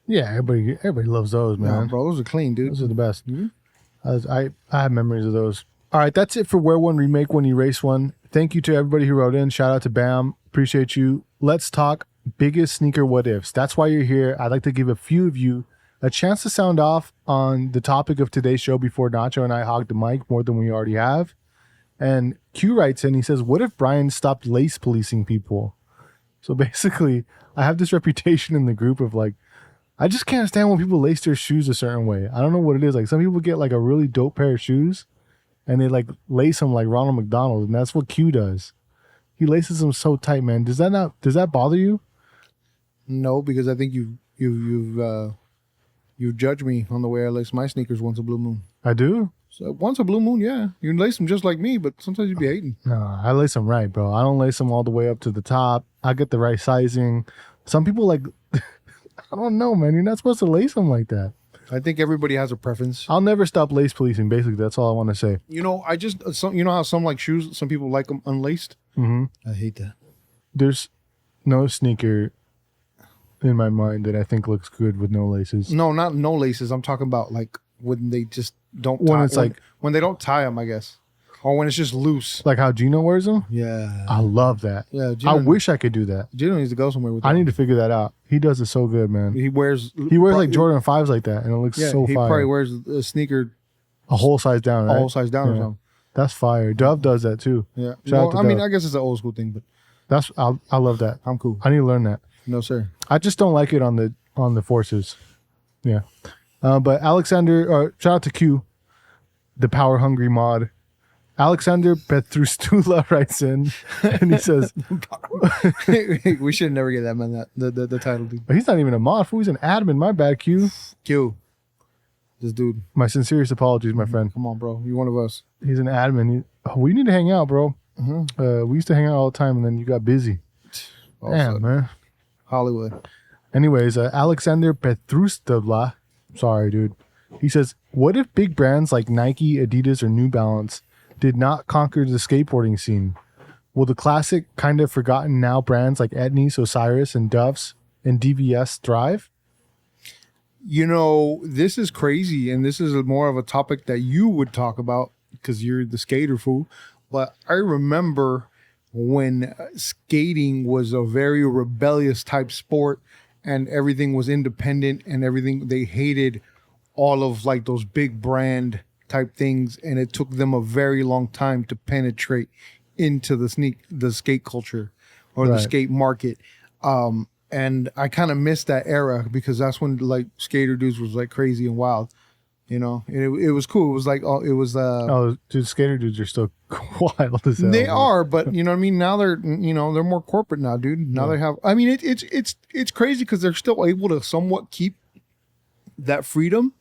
[SPEAKER 1] Yeah, everybody loves those, man.
[SPEAKER 2] Nah, bro, those are clean, dude.
[SPEAKER 1] Those are the best. I have memories of those. All right, that's it for Wear One, Remake One, Erase One. Thank you to everybody who wrote in. Shout out to Bam. Appreciate you. Let's talk biggest sneaker what ifs. That's why you're here. I'd like to give a few of you a chance to sound off on the topic of today's show before Nacho and I hog the mic more than we already have. And Q writes in, he says, what if Brian stopped lace policing people? So basically, I have this reputation in the group of like, I just can't stand when people lace their shoes a certain way. I don't know what it is. Like some people get like a really dope pair of shoes and they like lace them like Ronald McDonald, and that's what Q does. He laces them so tight, man. Does that bother you?
[SPEAKER 2] No, because I think you've judged me on the way I lace my sneakers once a blue moon.
[SPEAKER 1] I do.
[SPEAKER 2] So once a blue moon, yeah, you can lace them just like me, but sometimes you be hating.
[SPEAKER 1] No, I lace them right, bro. I don't lace them all the way up to the top. I get the right sizing. Some people like, I don't know, man. You're not supposed to lace them like that.
[SPEAKER 2] I think everybody has a preference.
[SPEAKER 1] I'll never stop lace policing. Basically, that's all I want to say.
[SPEAKER 2] You know, you know how some like shoes, some people like them unlaced.
[SPEAKER 1] Mm-hmm.
[SPEAKER 2] I hate that.
[SPEAKER 1] There's no sneaker in my mind that I think looks good with no laces.
[SPEAKER 2] No, not no laces. I'm talking about like when they just don't
[SPEAKER 1] When
[SPEAKER 2] tie.
[SPEAKER 1] it's like-
[SPEAKER 2] when they don't tie them, I guess, or when it's just loose.
[SPEAKER 1] Like how Gino wears them.
[SPEAKER 2] Yeah,
[SPEAKER 1] I love that.
[SPEAKER 2] yeah.
[SPEAKER 1] I wish I could do that.
[SPEAKER 2] Gino needs to go somewhere with that.
[SPEAKER 1] I need to figure that out. He does it so good, man.
[SPEAKER 2] He wears
[SPEAKER 1] Like Jordan 5s like that, and it looks
[SPEAKER 2] Yeah,
[SPEAKER 1] so
[SPEAKER 2] he
[SPEAKER 1] fire.
[SPEAKER 2] probably wears a sneaker
[SPEAKER 1] A whole size down,
[SPEAKER 2] a
[SPEAKER 1] right?
[SPEAKER 2] whole size down or
[SPEAKER 1] Yeah.
[SPEAKER 2] something.
[SPEAKER 1] That's fire. Dove does that too.
[SPEAKER 2] Yeah.
[SPEAKER 1] Shout out to
[SPEAKER 2] I mean,
[SPEAKER 1] Dove.
[SPEAKER 2] I guess it's an old school thing, but
[SPEAKER 1] I love that.
[SPEAKER 2] I'm cool.
[SPEAKER 1] I need to learn that.
[SPEAKER 2] No, sir.
[SPEAKER 1] I just don't like it on the forces. Yeah. But Alexander, shout out to Q, the power hungry mod. Alexander Petrustula writes in and he says,
[SPEAKER 2] We should never get that man that the title, dude.
[SPEAKER 1] he's not even a mod, fool. He's an admin. My bad, Q.
[SPEAKER 2] Q. This dude.
[SPEAKER 1] My sincerest apologies, my friend.
[SPEAKER 2] Come on, bro. You one of us.
[SPEAKER 1] He's an admin. We need to hang out, bro. We used to hang out all the time, and then you got busy. Damn, man.
[SPEAKER 2] Hollywood.
[SPEAKER 1] Anyways, Alexander Petrustula, sorry, dude. He says, what if big brands like Nike, Adidas, or New Balance did not conquer the skateboarding scene? Will the classic, kind of forgotten now brands like Etnies, Osiris, and Duffs and DVS thrive?
[SPEAKER 2] You know, this is crazy, and this is more of a topic that you would talk about because you're the skater fool. But I remember when skating was a very rebellious type sport and everything was independent and everything, they hated all of like those big brand type things, and it took them a very long time to penetrate into the skate culture or the
[SPEAKER 1] Right.
[SPEAKER 2] skate market. And I kind of missed that era because that's when like skater dudes was like crazy and wild, you know. And it was cool. It was like
[SPEAKER 1] Oh, dude, skater dudes are still wild as hell.
[SPEAKER 2] they
[SPEAKER 1] man.
[SPEAKER 2] are, but you know what I mean. Now they're they're more corporate now, dude. Now they have. I mean, it's crazy because they're still able to somewhat keep that freedom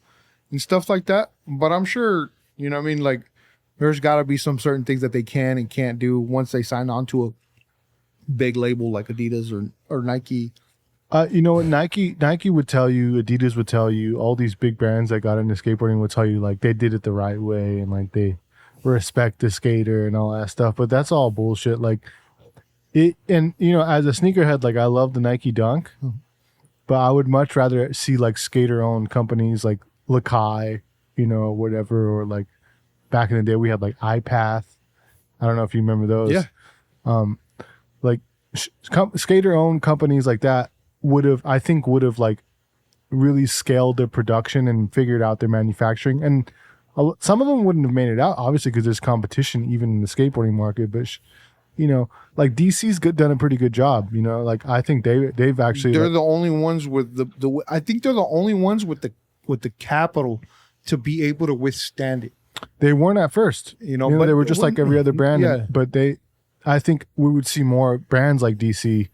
[SPEAKER 2] and stuff like that. But I'm sure you know what I mean. Like there's got to be some certain things that they can and can't do once they sign on to a big label like Adidas or Nike.
[SPEAKER 1] You know what? Nike would tell you, Adidas would tell you, all these big brands that got into skateboarding would tell you like they did it the right way and like they respect the skater and all that stuff. But that's all bullshit. Like it, and you know, as a sneakerhead, like I love the Nike Dunk, but I would much rather see like skater-owned companies like Lakai, you know, whatever, or like back in the day we had like iPath. I don't know if you remember those.
[SPEAKER 2] Yeah.
[SPEAKER 1] Like skater-owned companies like that would have like really scaled their production and figured out their manufacturing, and some of them wouldn't have made it out obviously because there's competition even in the skateboarding market, but you know, like DC's done a pretty good job, you know. Like I think they've actually
[SPEAKER 2] They're the only ones with the I think they're the only ones with the capital to be able to withstand it.
[SPEAKER 1] they weren't at first,
[SPEAKER 2] You know,
[SPEAKER 1] but
[SPEAKER 2] but
[SPEAKER 1] they were just like every other brand.
[SPEAKER 2] Yeah.
[SPEAKER 1] But I think we would see more brands like DC,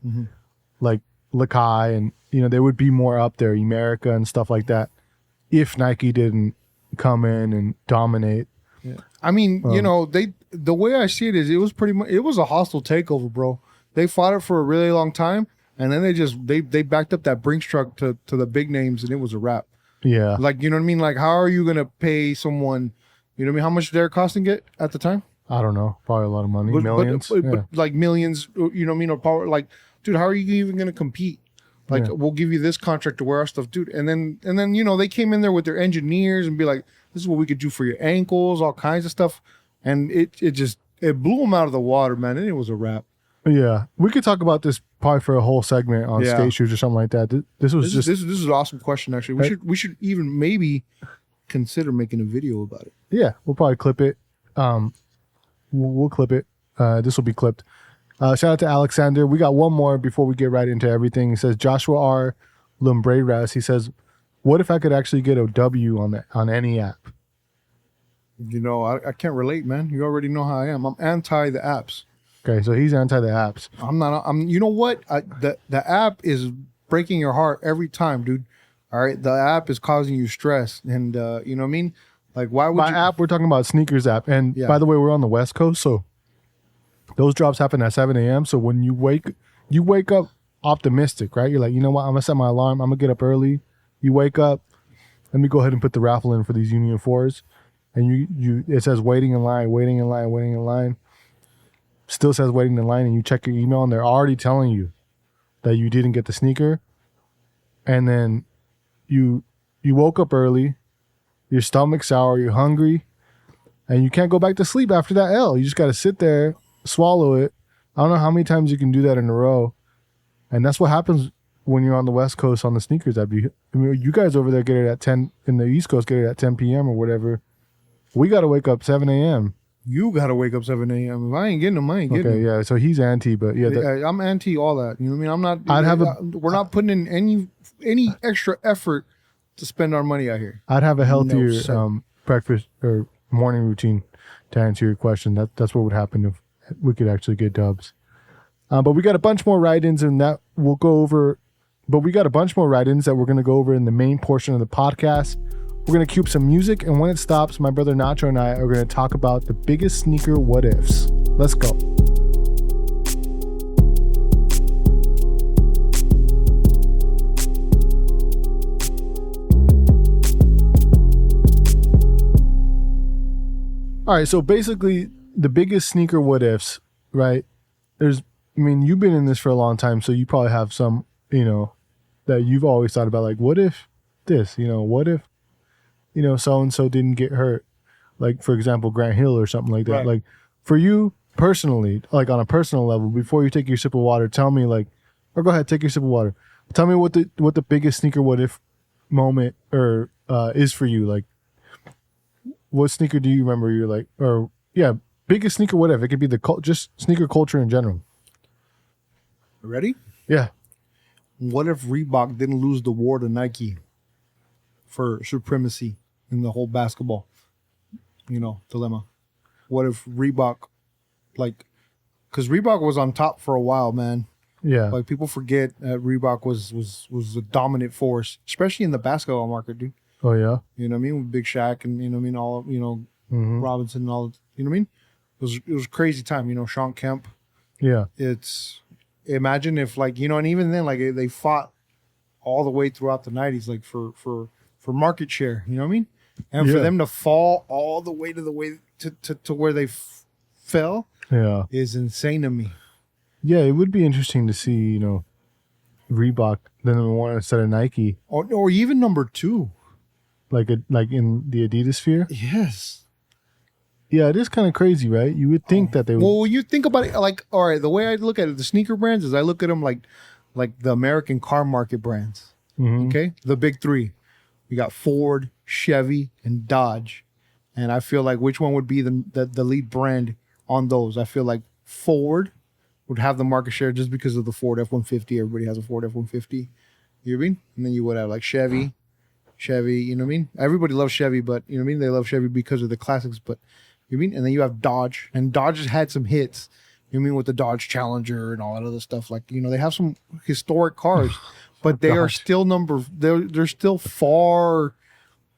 [SPEAKER 1] like Lakai, and you know, they would be more up there, America and stuff like that, if Nike didn't come in and dominate.
[SPEAKER 2] I mean, you know, the way I see it is it was pretty much it was a hostile takeover, bro. They fought it for a really long time, and then they backed up that Brinks truck to the big names, and it was a wrap.
[SPEAKER 1] Yeah,
[SPEAKER 2] Like, you know what I mean? Like, how are you gonna pay someone? You know what I mean? How much they're costing it at the time?
[SPEAKER 1] I don't know, probably a lot of money,
[SPEAKER 2] But,
[SPEAKER 1] millions.
[SPEAKER 2] but like millions, you know what I mean? Or power, like, dude, how are you even gonna compete? Like,
[SPEAKER 1] Yeah.
[SPEAKER 2] we'll give you this contract to wear our stuff, dude. And then you know, they came in there with their engineers and be like, this is what we could do for your ankles, all kinds of stuff. And it blew them out of the water, man. And it was a wrap.
[SPEAKER 1] Yeah, we could talk about this probably for a whole segment on
[SPEAKER 2] Yeah.
[SPEAKER 1] skate shoes or something like that. This was
[SPEAKER 2] This
[SPEAKER 1] just
[SPEAKER 2] is an awesome question, actually. We should even maybe consider making a video about it.
[SPEAKER 1] yeah. We'll probably clip it. We'll clip it. This will be clipped. Shout out to Alexander. We got one more before we get right into everything. He says Joshua R. Lumbreras. He says, "What if I could actually get a W on any app?"
[SPEAKER 2] You know, I can't relate, man. You already know how I am. I'm anti the apps.
[SPEAKER 1] Okay, so he's anti the apps.
[SPEAKER 2] I'm not. You know what? The app is breaking your heart every time, dude. All right, the app is causing you stress, and you know what I mean. Like, why would
[SPEAKER 1] My
[SPEAKER 2] you?
[SPEAKER 1] app, we're talking about sneakers app. And
[SPEAKER 2] Yeah.
[SPEAKER 1] by the way, we're on the West Coast, so those drops happen at 7 a.m. So when you wake up optimistic, right? You're like, you know what? I'm gonna set my alarm. I'm gonna get up early. You wake up. Let me go ahead and put the raffle in for these Union 4s. And it says waiting in line. Still says waiting in line, and you check your email, and they're already telling you that you didn't get the sneaker. And then you woke up early. Your stomach's sour, you're hungry, and you can't go back to sleep after that L. You just got to sit there, swallow it. I don't know how many times you can do that in a row. And that's what happens when you're on the West Coast on the sneakers app. You guys over there get it at 10, in the East Coast get it at 10 p.m. or whatever. We got to wake up 7 a.m.
[SPEAKER 2] You got to wake up 7 a.m. If I ain't getting them, I ain't getting them.
[SPEAKER 1] Okay, yeah, so he's anti, but yeah.
[SPEAKER 2] Yeah, I'm anti all that. You know what I mean? I'm not. We're not putting in any extra effort to spend our money out here.
[SPEAKER 1] I'd have a healthier
[SPEAKER 2] sir.
[SPEAKER 1] breakfast or morning routine to answer your question. That's what would happen if we could actually get dubs. But we got a bunch more write-ins, and that we'll go over. But we got a bunch more write-ins that we're going to go over in the main portion of the podcast. We're going to cue some music, and when it stops, my brother Nacho and I are going to talk about the biggest sneaker what ifs. Let's go. All right, so basically, the biggest sneaker what ifs, right? You've been in this for a long time, so you probably have some, that you've always thought about, like, what if this, what if, so-and-so didn't get hurt? Like, for example, Grant Hill or something like that.
[SPEAKER 2] Right.
[SPEAKER 1] Like, for you personally, like on a personal level, before you take your sip of water, tell me, like, or go ahead, take your sip of water. Tell me what the biggest sneaker what if moment or is for you. Like, what sneaker do you remember you're like, or yeah, biggest sneaker what if? It could be just sneaker culture in general.
[SPEAKER 2] Ready?
[SPEAKER 1] Yeah.
[SPEAKER 2] What if Reebok didn't lose the war to Nike for supremacy in the whole basketball, dilemma? What if Reebok, because Reebok was on top for a while, man.
[SPEAKER 1] Yeah.
[SPEAKER 2] Like, people forget that Reebok was a dominant force, especially in the basketball market, dude.
[SPEAKER 1] Oh yeah.
[SPEAKER 2] You know what I mean? With Big Shaq and all Robinson and all. You know what I mean? It was a crazy time. Sean Kemp.
[SPEAKER 1] Yeah.
[SPEAKER 2] It's, imagine if and even then they fought all the way throughout the 90s, like for market share. You know what I mean? And for them to fall all the way to where they fell, is insane to me.
[SPEAKER 1] Yeah, it would be interesting to see Reebok then number one instead of Nike,
[SPEAKER 2] or even number two.
[SPEAKER 1] like in the Adidas sphere.
[SPEAKER 2] Yes.
[SPEAKER 1] Yeah, it is kind of crazy, right? You would think that they would.
[SPEAKER 2] Well, you think about it, like, all right, the way I look at it, the sneaker brands is I look at them like the American car market brands. Okay, the big three. We got Ford, Chevy, and Dodge, and I feel like which one would be the lead brand on those? I feel like Ford would have the market share just because of the Ford F-150. Everybody has a Ford F-150. You know what I mean? And then you would have like Chevy, you know what I mean? Everybody loves Chevy, but you know what I mean? They love Chevy because of the classics, but you know what I mean? And then you have Dodge, and Dodge has had some hits. You know what I mean? With the Dodge Challenger and all that other stuff. Like, they have some historic cars, but they are still they're still far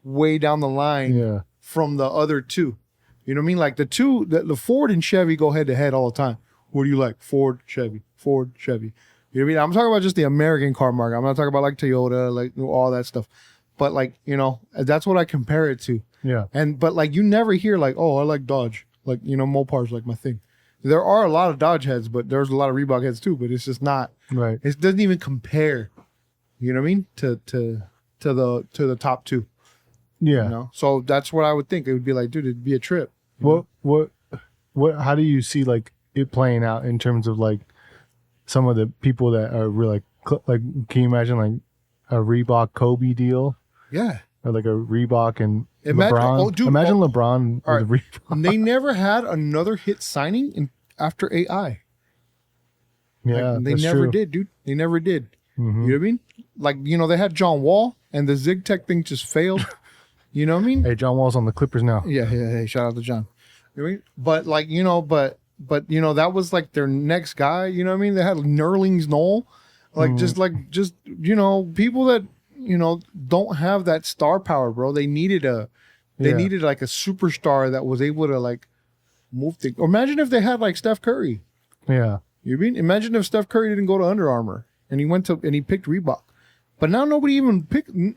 [SPEAKER 2] way down the line from the other two. You know what I mean? Like the Ford and Chevy go head to head all the time. What do you like? Ford, Chevy. You know what I mean? I'm talking about just the American car market. I'm not talking about like Toyota, like all that stuff. But like, that's what I compare it to. Yeah. But like, you never hear like, oh, I like Dodge. Like, Mopar's like my thing. There are a lot of Dodge heads, but there's a lot of Reebok heads too, but it's just not.
[SPEAKER 1] Right.
[SPEAKER 2] It doesn't even compare. You know what I mean? To the top two.
[SPEAKER 1] Yeah.
[SPEAKER 2] So that's what I would think. It would be like, dude, it'd be a trip.
[SPEAKER 1] What how do you see like it playing out in terms of like some of the people that are really like, can you imagine like a Reebok Kobe deal?
[SPEAKER 2] Yeah.
[SPEAKER 1] Or like a Reebok and
[SPEAKER 2] Imagine,
[SPEAKER 1] LeBron. Imagine LeBron
[SPEAKER 2] all
[SPEAKER 1] with
[SPEAKER 2] right.
[SPEAKER 1] Reebok.
[SPEAKER 2] They never had another hit signing after AI.
[SPEAKER 1] Yeah,
[SPEAKER 2] they
[SPEAKER 1] that's
[SPEAKER 2] never
[SPEAKER 1] true.
[SPEAKER 2] did, dude. They never did.
[SPEAKER 1] Mm-hmm.
[SPEAKER 2] You know what I mean? Like, they had John Wall, and the Zig Tech thing just failed. You know what I mean?
[SPEAKER 1] Hey, John Wall's on the Clippers now.
[SPEAKER 2] Yeah. Hey, shout out to John. You know what I mean? But like, but that was like their next guy. You know what I mean? They had Nerlings Noel, like just people that don't have that star power, bro. They needed a They
[SPEAKER 1] Yeah.
[SPEAKER 2] needed like a superstar that was able to like move things. Or imagine if they had like Steph Curry.
[SPEAKER 1] Yeah.
[SPEAKER 2] You mean? Imagine if Steph Curry didn't go to Under Armour and he picked Reebok. But now nobody even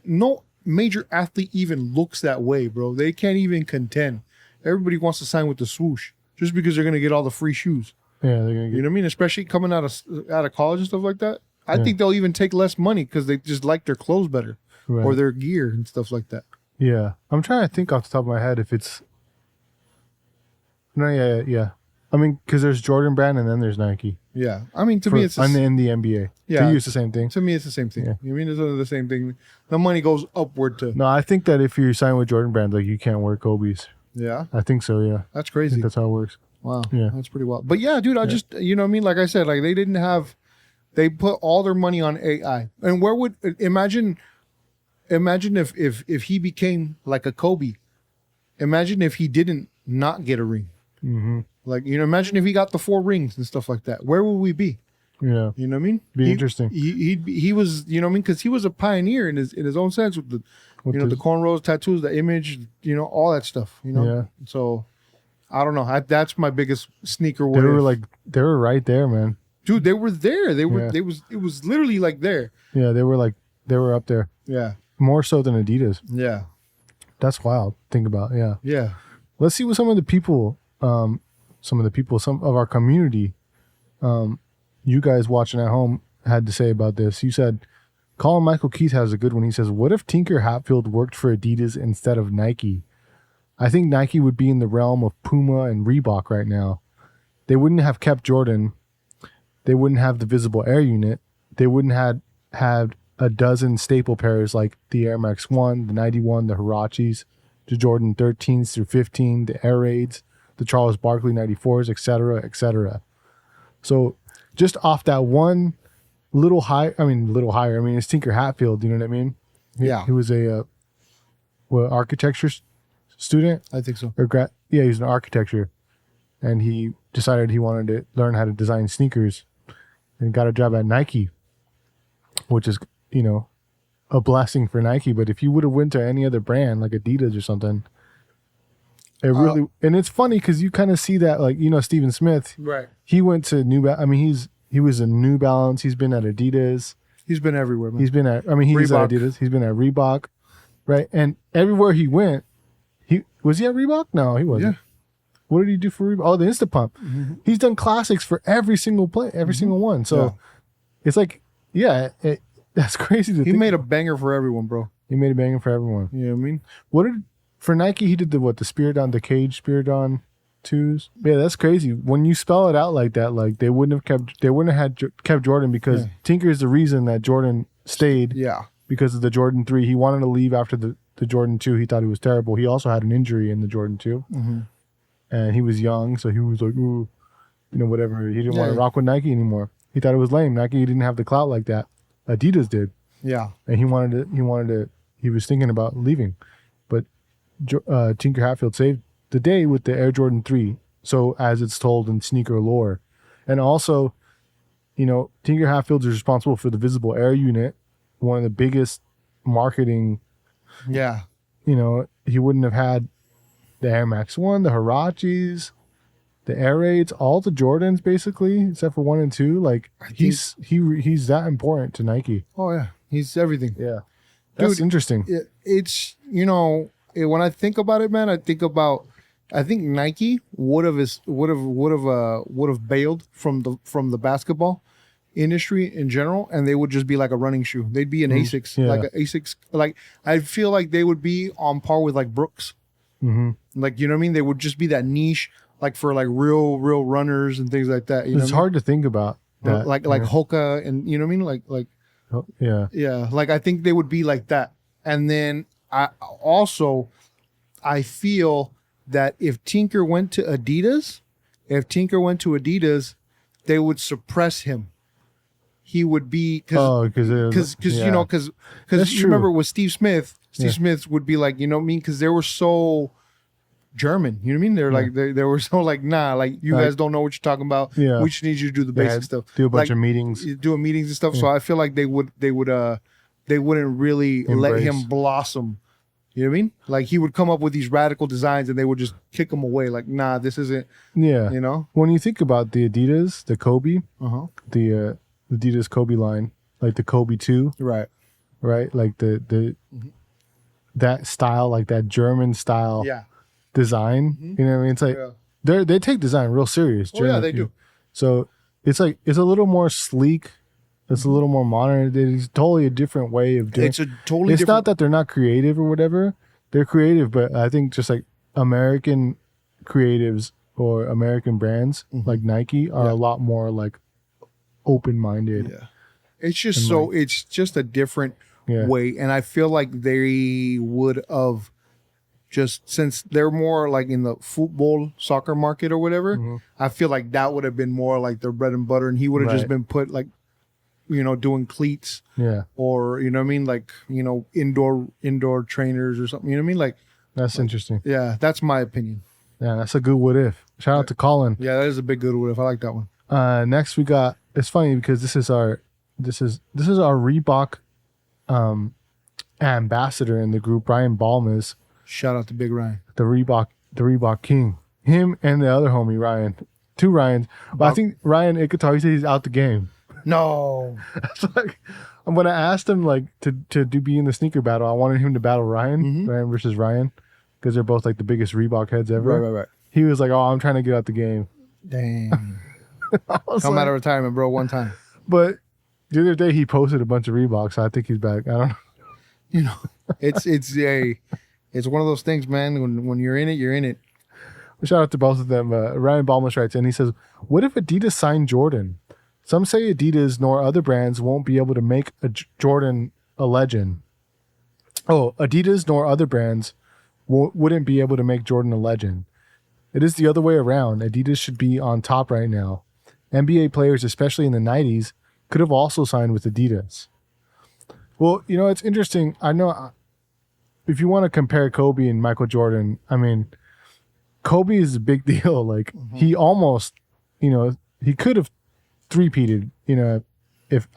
[SPEAKER 2] no major athlete even looks that way, bro. They can't even contend. Everybody wants to sign with the swoosh just because they're gonna get all the free shoes.
[SPEAKER 1] Yeah, they're gonna
[SPEAKER 2] You know what I mean? Especially coming out of college and stuff like that. I think they'll even take less money because they just like their clothes better
[SPEAKER 1] right.
[SPEAKER 2] or their gear and stuff like that.
[SPEAKER 1] Yeah, I'm trying to think off the top of my head if it's. No, yeah. I mean, because there's Jordan Brand and then there's Nike.
[SPEAKER 2] Yeah, I mean to me it's
[SPEAKER 1] in the NBA.
[SPEAKER 2] Yeah.
[SPEAKER 1] To you, it's the same thing.
[SPEAKER 2] To me, it's the same thing.
[SPEAKER 1] Yeah.
[SPEAKER 2] You mean it's the same thing? The money goes upward to.
[SPEAKER 1] No, I think that if you sign with Jordan Brand, like you can't wear Kobe's.
[SPEAKER 2] Yeah,
[SPEAKER 1] I think so. Yeah,
[SPEAKER 2] that's
[SPEAKER 1] I
[SPEAKER 2] crazy.
[SPEAKER 1] think that's how it works.
[SPEAKER 2] Wow,
[SPEAKER 1] Yeah.
[SPEAKER 2] that's pretty wild. But yeah, dude, I just you know what I mean. Like I said, like they put all their money on AI. And where would imagine if he became like a Kobe. Imagine if he didn't not get a ring.
[SPEAKER 1] Mm-hmm.
[SPEAKER 2] Like imagine if he got the 4 rings and stuff like that. Where would we be?
[SPEAKER 1] Yeah,
[SPEAKER 2] You know what I mean?
[SPEAKER 1] Be interesting.
[SPEAKER 2] He was, you know what I mean? Because he was a pioneer in his own sense with the the cornrows, tattoos, the image, all that stuff.
[SPEAKER 1] Yeah.
[SPEAKER 2] So I don't know. That's my biggest sneaker.
[SPEAKER 1] They were right there, man.
[SPEAKER 2] Dude, they were there. They were.
[SPEAKER 1] Yeah.
[SPEAKER 2] It was literally like there.
[SPEAKER 1] Yeah, they were up there
[SPEAKER 2] Yeah.
[SPEAKER 1] more so than Adidas.
[SPEAKER 2] Yeah.
[SPEAKER 1] That's wild. Think about yeah.
[SPEAKER 2] Yeah.
[SPEAKER 1] Let's see what some of our community, you guys watching at home had to say about this. You said, Colin Michael Keith has a good one. He says, what if Tinker Hatfield worked for Adidas instead of Nike? I think Nike would be in the realm of Puma and Reebok right now. They wouldn't have kept Jordan. They wouldn't have the visible air unit. They wouldn't have had a dozen staple pairs like the Air Max 1, the 91, the Hirachis, the Jordan 13s through 15, the Air Raids, the Charles Barkley 94s, etc., etc. So just off that one little higher. I mean, it's Tinker Hatfield. You know what I mean?
[SPEAKER 2] Yeah.
[SPEAKER 1] He was a architecture student.
[SPEAKER 2] I think so.
[SPEAKER 1] Yeah, he was an architecture, and he decided he wanted to learn how to design sneakers, and got a job at Nike, which is a blessing for Nike. But if you would have went to any other brand like Adidas or something, it really and it's funny because you kind of see that, like, Steven Smith,
[SPEAKER 2] Right.
[SPEAKER 1] he went to New Balance. I mean, he was in New Balance. He's been at Adidas.
[SPEAKER 2] He's been everywhere, man.
[SPEAKER 1] He's been at. I mean, he's at Adidas. He's been at Reebok, right? And everywhere he went, was he at Reebok? No, he wasn't.
[SPEAKER 2] Yeah.
[SPEAKER 1] What did he do for Reebok? Oh, the Instapump.
[SPEAKER 2] Mm-hmm.
[SPEAKER 1] He's done classics for every single single one. So it's like, that's crazy to think.
[SPEAKER 2] He made a banger for everyone, bro.
[SPEAKER 1] He made a banger for everyone.
[SPEAKER 2] You know what I mean?
[SPEAKER 1] For Nike, he did the Cage Spiridon 2s. Yeah, that's crazy. When you spell it out like that, like they wouldn't have kept Jordan because Tinker is the reason that Jordan stayed.
[SPEAKER 2] Yeah.
[SPEAKER 1] Because of the Jordan 3. He wanted to leave after the Jordan 2. He thought it was terrible. He also had an injury in the Jordan 2.
[SPEAKER 2] Mm-hmm.
[SPEAKER 1] And he was young, so he was like, ooh, whatever. He didn't want to rock with Nike anymore. He thought it was lame. Nike didn't have the clout like that. Adidas did.
[SPEAKER 2] Yeah.
[SPEAKER 1] And he was thinking about leaving. But Tinker Hatfield saved the day with the Air Jordan 3. So as it's told in sneaker lore. And also, Tinker Hatfield is responsible for the visible air unit, one of the biggest marketing.
[SPEAKER 2] Yeah.
[SPEAKER 1] He wouldn't have had the Air Max 1, the Hirachis, the Air Raids, all the Jordans basically, except for 1 and 2. Like he's that important to Nike.
[SPEAKER 2] Oh yeah, he's everything.
[SPEAKER 1] Yeah, that's interesting.
[SPEAKER 2] It's when I think about it, man, I think Nike would have bailed from the basketball industry in general, and they would just be like a running shoe. They'd be an Asics, like an Asics. Like I feel like they would be on par with like Brooks.
[SPEAKER 1] Mm-hmm.
[SPEAKER 2] Like, you know what I mean? They would just be that niche, like for like real runners and things like that.
[SPEAKER 1] It's hard to think about that.
[SPEAKER 2] Like Hoka, and you know what I mean? Like yeah. Like I think they would be like that. And then I feel that if Tinker went to Adidas, they would suppress him. He would be because you remember with Steve Smith. Steve Smith would be like, you know what I mean? Because they were so German, you know what I mean? They're like they were so like, nah, like you guys don't know what you're talking about.
[SPEAKER 1] Yeah.
[SPEAKER 2] We just need you to do the basic stuff.
[SPEAKER 1] Do a bunch of meetings.
[SPEAKER 2] Do meetings and stuff. So I feel like they wouldn't really let him blossom You know what I mean? Like he would come up with these radical designs and they would just kick them away. Like, nah, this isn't.
[SPEAKER 1] Yeah.
[SPEAKER 2] You know.
[SPEAKER 1] When you think about the Adidas, the Kobe,
[SPEAKER 2] Uh-huh.
[SPEAKER 1] the Adidas Kobe line, like the Kobe 2,
[SPEAKER 2] Right.
[SPEAKER 1] right? Like the that style, like that German style
[SPEAKER 2] Yeah.
[SPEAKER 1] design. You know what I mean? It's like they take design real serious.
[SPEAKER 2] Oh yeah, they
[SPEAKER 1] German
[SPEAKER 2] do.
[SPEAKER 1] So it's like it's a little more sleek. It's a little more modern. It's totally a different way of doing.
[SPEAKER 2] It's a totally
[SPEAKER 1] It's
[SPEAKER 2] different.
[SPEAKER 1] not that they're not creative or whatever. They're creative, but I think just like American creatives or American brands like Nike are a lot more like open-minded.
[SPEAKER 2] Yeah. It's just so it's just a different way, and I feel like they would have just since they're more like in the football soccer market or whatever. I feel like that would have been more like their bread and butter, and he would have just been put like, you know, doing cleats, or you know what I mean, like, you know, indoor trainers or something. You know what I mean, like
[SPEAKER 1] That's interesting.
[SPEAKER 2] yeah, that's my opinion.
[SPEAKER 1] Yeah, that's a good what if. Shout out to Colin.
[SPEAKER 2] Yeah, that is a big good one. If I like that one.
[SPEAKER 1] Next we got. It's funny because this is our Reebok ambassador in the group, Ryan Balmas,
[SPEAKER 2] Shout out to Big Ryan.
[SPEAKER 1] the Reebok king. Him and the other homie Ryan, two Ryans. But I think Ryan Ikatar, he said he's out the game.
[SPEAKER 2] No,
[SPEAKER 1] It's like when I asked him like to be in the sneaker battle, I wanted him to battle Ryan, Ryan versus Ryan, because they're both like the biggest Reebok heads ever.
[SPEAKER 2] right.
[SPEAKER 1] He was like, "Oh, I'm trying to get out the game."
[SPEAKER 2] Damn.
[SPEAKER 1] I was
[SPEAKER 2] Come
[SPEAKER 1] like-
[SPEAKER 2] out of retirement, bro. One time.
[SPEAKER 1] But the other day he posted a bunch of Reeboks, so I think he's back. I don't know.
[SPEAKER 2] You know, it's one of those things, man. When you're in it, you're in it.
[SPEAKER 1] Shout out to both of them. Ryan Balmas writes in, he says, "What if Adidas signed Jordan? Some say Adidas nor other brands won't be able to make Jordan a legend. Oh, Adidas nor other brands wouldn't be able to make Jordan a legend. It is the other way around. Adidas should be on top right now. NBA players, especially in the 90s, could have also signed with Adidas." Well, you know, it's interesting. I know if you want to compare Kobe and Michael Jordan, I mean, Kobe is a big deal. Like he almost, you know, he could have three-peated, you know, if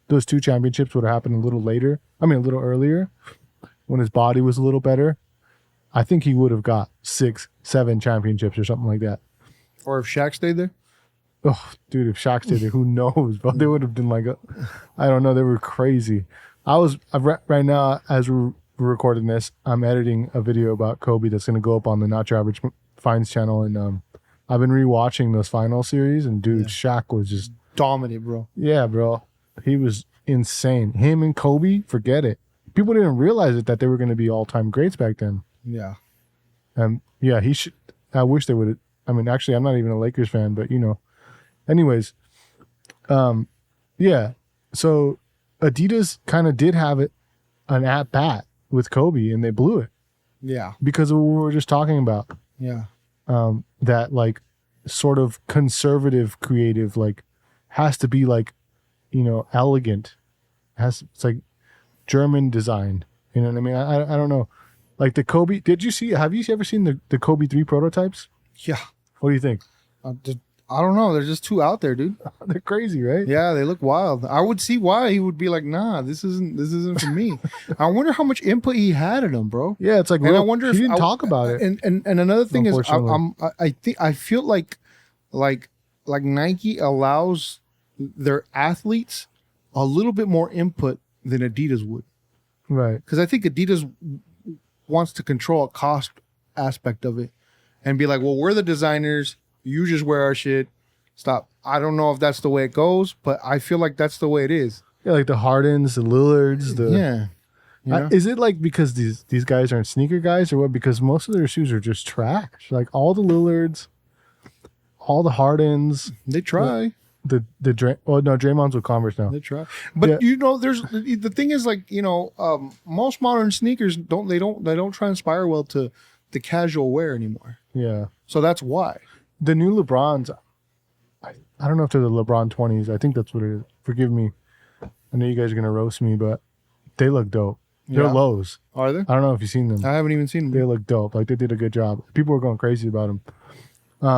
[SPEAKER 1] those two championships would have happened a little earlier when his body was a little better, I think he would have got 6, 7 championships or something like that.
[SPEAKER 2] Or if Shaq stayed there.
[SPEAKER 1] Oh, dude, if Shaq stayed there, who knows? But they would have been like, I don't know, they were crazy. Right now, as we're recording this, I'm editing a video about Kobe that's going to go up on the Nacho Average Finds channel, and I've been rewatching those final series, and dude, Shaq was just
[SPEAKER 2] Dominant, bro.
[SPEAKER 1] yeah, bro. He was insane. Him and Kobe, forget it. People didn't realize it that they were going to be all-time greats back then.
[SPEAKER 2] Yeah.
[SPEAKER 1] Yeah, he should. I wish they would. I mean, actually, I'm not even a Lakers fan, but you know. Anyways, yeah. So Adidas kind of did have an at bat with Kobe, and they blew it
[SPEAKER 2] Yeah.
[SPEAKER 1] because of what we were just talking about.
[SPEAKER 2] Yeah.
[SPEAKER 1] That like sort of conservative creative like has to be like, you know, elegant. It's like German design. You know what I mean? I don't know. Like the Kobe. Have you ever seen the Kobe 3 prototypes?
[SPEAKER 2] Yeah.
[SPEAKER 1] What do you think?
[SPEAKER 2] I don't know. They're just too out there, dude.
[SPEAKER 1] They're crazy, right?
[SPEAKER 2] Yeah, they look wild. I would see why he would be like, nah, this isn't for me. I wonder how much input he had in them, bro.
[SPEAKER 1] Yeah, it's like
[SPEAKER 2] And I wonder if
[SPEAKER 1] he didn't talk about it.
[SPEAKER 2] And another thing is,
[SPEAKER 1] Unfortunately.
[SPEAKER 2] I feel like Nike allows their athletes a little bit more input than Adidas would,
[SPEAKER 1] Right.
[SPEAKER 2] because I think Adidas wants to control a cost aspect of it and be like, well, we're the designers, you just wear our shit. Stop. I don't know if that's the way it goes, but I feel like that's the way it is.
[SPEAKER 1] Yeah, like the Hardens, the Lillards,
[SPEAKER 2] Yeah. You know?
[SPEAKER 1] Is it like because these guys aren't sneaker guys or what? Because most of their shoes are just trash. Like all the Lillards, all the Hardens,
[SPEAKER 2] They try.
[SPEAKER 1] Draymond's with Converse now.
[SPEAKER 2] They try. But
[SPEAKER 1] Yeah.
[SPEAKER 2] you know, there's the thing is, like, you know, most modern sneakers don't transpire well to the casual wear anymore.
[SPEAKER 1] Yeah.
[SPEAKER 2] So that's why.
[SPEAKER 1] The new LeBrons, I don't know if they're the LeBron 20s. I think that's what it is. Forgive me. I know you guys are going to roast me, but they look dope. They're
[SPEAKER 2] Yeah.
[SPEAKER 1] lows.
[SPEAKER 2] Are they?
[SPEAKER 1] I don't know if you've seen them.
[SPEAKER 2] I haven't even seen
[SPEAKER 1] They
[SPEAKER 2] them.
[SPEAKER 1] look dope. Like they did a good job. People were going crazy about them.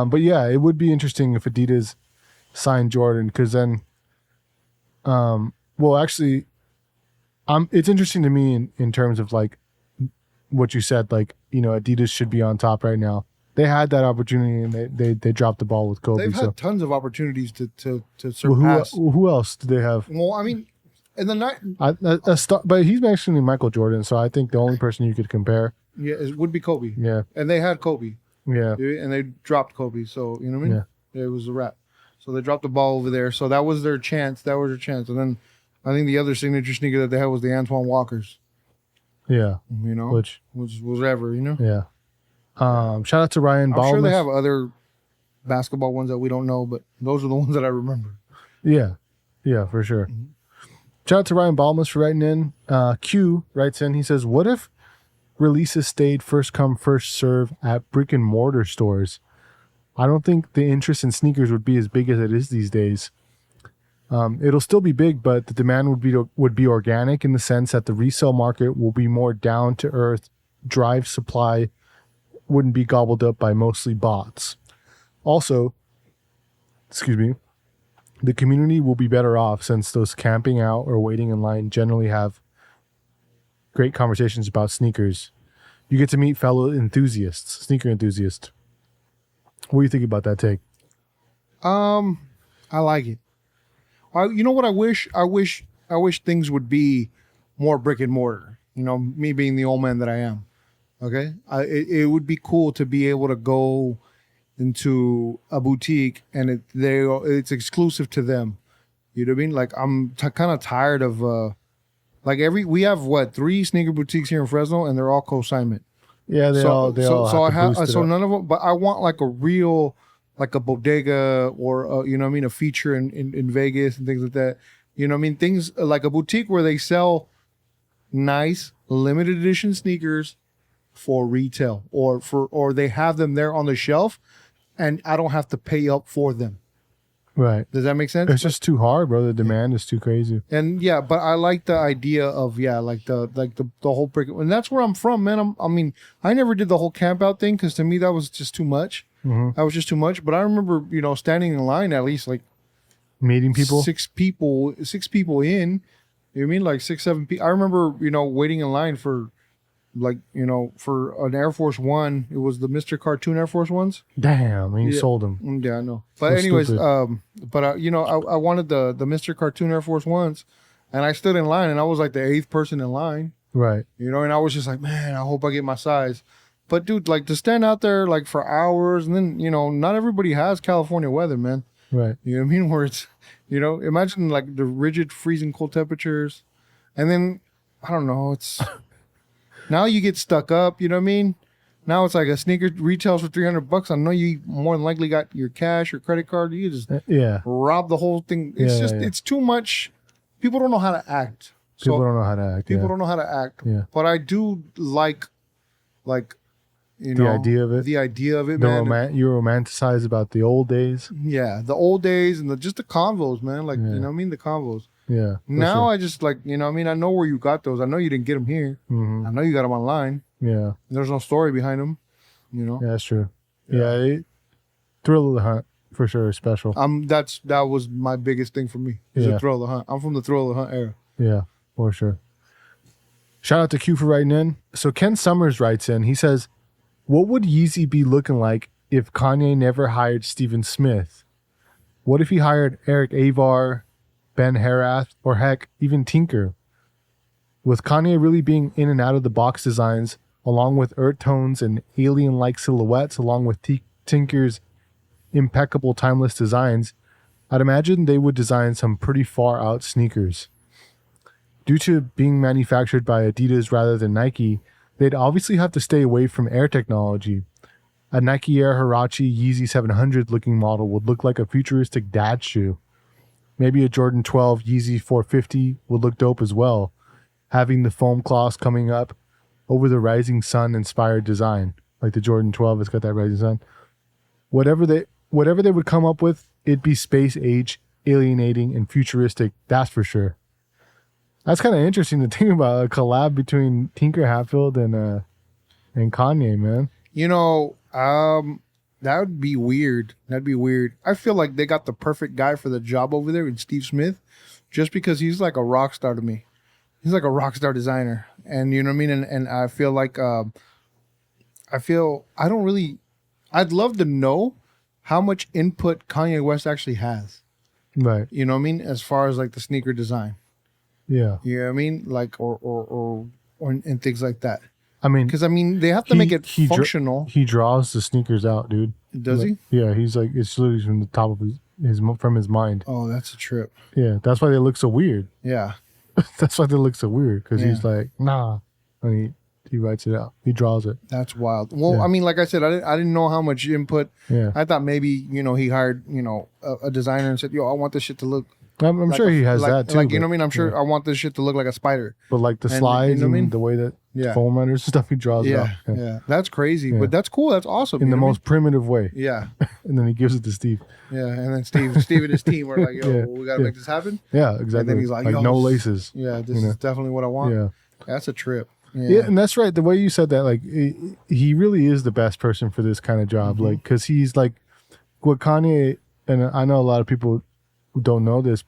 [SPEAKER 1] But yeah, it would be interesting if Adidas signed Jordan, because then, well, actually, it's interesting to me in terms of like what you said, like, Adidas should be on top right now. They had that opportunity and they dropped the ball with Kobe.
[SPEAKER 2] They've had tons of opportunities to
[SPEAKER 1] well,
[SPEAKER 2] surpass.
[SPEAKER 1] who else do they have?
[SPEAKER 2] Well, I mean, in the night,
[SPEAKER 1] but he's mentioning Michael Jordan, so I think the only person you could compare,
[SPEAKER 2] it would be Kobe.
[SPEAKER 1] Yeah,
[SPEAKER 2] and they had Kobe.
[SPEAKER 1] Yeah,
[SPEAKER 2] and they dropped Kobe. So you know what I mean? Yeah, it was a wrap. So they dropped the ball over there. So that was their chance. And then I think the other signature sneaker that they had was the Antoine Walkers.
[SPEAKER 1] Yeah,
[SPEAKER 2] which was whatever.
[SPEAKER 1] Yeah. Shout out to Ryan Ball.
[SPEAKER 2] I'm sure they have other basketball ones that we don't know, but those are the ones that I remember.
[SPEAKER 1] Yeah, for sure. Mm-hmm. Shout out to Ryan Balmas for writing in. Q writes in, he says, what if releases stayed first come, first serve at brick and mortar stores? I don't think the interest in sneakers would be as big as it is these days. It'll still be big, but the demand would be organic in the sense that the resale market will be more down to earth, drive supply wouldn't be gobbled up by mostly bots. Also, the community will be better off since those camping out or waiting in line generally have great conversations about sneakers. You get to meet fellow sneaker enthusiasts. What do you think about that take?
[SPEAKER 2] I like it. You know what I wish? I wish things would be more brick and mortar. Me being the old man that I am. Okay, it would be cool to be able to go into a boutique and it's exclusive to them. You know what I mean? Like I'm kind of tired of we have 3 sneaker boutiques here in Fresno and they're all co-signment.
[SPEAKER 1] Yeah, they all
[SPEAKER 2] so none of them. But I want like a real, like a bodega or a feature in Vegas and things like that. You know what I mean? Things like a boutique where they sell nice limited edition sneakers for retail or they have them there on the shelf and I don't have to pay up for them.
[SPEAKER 1] Right.
[SPEAKER 2] Does that make sense?
[SPEAKER 1] It's just too hard, bro. The demand is too crazy.
[SPEAKER 2] And but I like the idea of the whole brick. And that's where I'm from, man. I never did the whole camp out thing because to me that was just too much.
[SPEAKER 1] Mm-hmm.
[SPEAKER 2] That was just too much. But I remember, standing in line at least like
[SPEAKER 1] meeting people,
[SPEAKER 2] 6 people in. You know what I mean? Like 6, 7 people. I remember, waiting in line for for an Air Force One. It was the Mr. Cartoon Air Force Ones.
[SPEAKER 1] Damn, you sold them.
[SPEAKER 2] Yeah, I know. But so anyways, I wanted the Mr. Cartoon Air Force Ones, and I stood in line, and I was like the 8th person in line.
[SPEAKER 1] Right.
[SPEAKER 2] And I was just like, man, I hope I get my size. But dude, like to stand out there like for hours, and then not everybody has California weather, man.
[SPEAKER 1] Right.
[SPEAKER 2] You know what I mean? Where it's imagine like the rigid freezing cold temperatures, and then I don't know, it's. Now you get stuck up, you know what I mean? Now it's like a sneaker retails for $300. I know you more than likely got your cash or credit card. You just rob the whole thing. It's it's too much. People don't know how to act.
[SPEAKER 1] People don't know how to act.
[SPEAKER 2] People don't know how to act.
[SPEAKER 1] Yeah.
[SPEAKER 2] But I do like
[SPEAKER 1] the idea of it.
[SPEAKER 2] The idea of it, man.
[SPEAKER 1] You romanticize about the old days.
[SPEAKER 2] Yeah, the old days and just the convos, man. Like, you know what I mean? The convos.
[SPEAKER 1] Yeah.
[SPEAKER 2] Now I just I know where you got those. I know you didn't get them here. Mm-hmm. I know you got them online.
[SPEAKER 1] Yeah.
[SPEAKER 2] There's no story behind them.
[SPEAKER 1] Yeah, that's true. Yeah. Thrill of the hunt for sure is special.
[SPEAKER 2] That was my biggest thing for me. Is the thrill of the hunt. I'm from the thrill of the hunt era.
[SPEAKER 1] Yeah, for sure. Shout out to Q for writing in. So Ken Summers writes in. He says, "What would Yeezy be looking like if Kanye never hired Steven Smith? What if he hired Eric Avar, Ben Herath, or heck, even Tinker? With Kanye really being in and out of the box designs, along with earth tones and alien-like silhouettes, along with Tinker's impeccable timeless designs, I'd imagine they would design some pretty far-out sneakers. Due to being manufactured by Adidas rather than Nike, they'd obviously have to stay away from Air technology. A Nike Air Huarache Yeezy 700 looking model would look like a futuristic dad shoe. Maybe a Jordan 12 Yeezy 450 would look dope as well, having the foam cloths coming up over the rising sun inspired design. Like the Jordan 12 has got that rising sun. Whatever they would come up with, it'd be space age, alienating, and futuristic, that's for sure." That's kind of interesting to think about, a collab between Tinker Hatfield and Kanye, man.
[SPEAKER 2] That would be weird. That'd be weird. I feel like they got the perfect guy for the job over there in Steve Smith, just because he's like a rock star to me. He's like a rock star designer. And you know what I mean? And I feel like I'd love to know how much input Kanye West actually has.
[SPEAKER 1] Right.
[SPEAKER 2] You know what I mean? As far as like the sneaker design.
[SPEAKER 1] Yeah.
[SPEAKER 2] You know what I mean? Like or and things like that.
[SPEAKER 1] I mean,
[SPEAKER 2] because I mean they have to make it functional.
[SPEAKER 1] He draws the sneakers out, dude.
[SPEAKER 2] Does he?
[SPEAKER 1] Yeah, he's like, it's literally from the top of his mind.
[SPEAKER 2] Oh, that's a trip.
[SPEAKER 1] Yeah, that's why they look so weird.
[SPEAKER 2] Yeah.
[SPEAKER 1] That's why they look so weird, because he's like, nah, and he writes it out. He draws it.
[SPEAKER 2] That's wild. Well, I mean, like I said, I didn't know how much input.
[SPEAKER 1] Yeah.
[SPEAKER 2] I thought maybe, he hired, a designer and said, yo, I want this shit to look.
[SPEAKER 1] I'm
[SPEAKER 2] like
[SPEAKER 1] sure he has that too.
[SPEAKER 2] Like, you know what I mean? I'm sure I want this shit to look like a spider.
[SPEAKER 1] But like the slides and the way that foam runners and stuff, he draws it out.
[SPEAKER 2] Yeah. That's crazy. Yeah. But that's cool. That's awesome.
[SPEAKER 1] In the most primitive way.
[SPEAKER 2] Yeah.
[SPEAKER 1] And then he gives it to Steve.
[SPEAKER 2] Yeah. And then Steve and his team were like, yo, we got to make this happen.
[SPEAKER 1] Yeah, exactly.
[SPEAKER 2] And then he's like
[SPEAKER 1] no laces.
[SPEAKER 2] Yeah, this is definitely what I want.
[SPEAKER 1] Yeah.
[SPEAKER 2] That's a trip.
[SPEAKER 1] Yeah, and that's right. The way you said that, like, he really is the best person for this kind of job. Like, because he's like, what Kanye, and I know a lot of people who don't know this,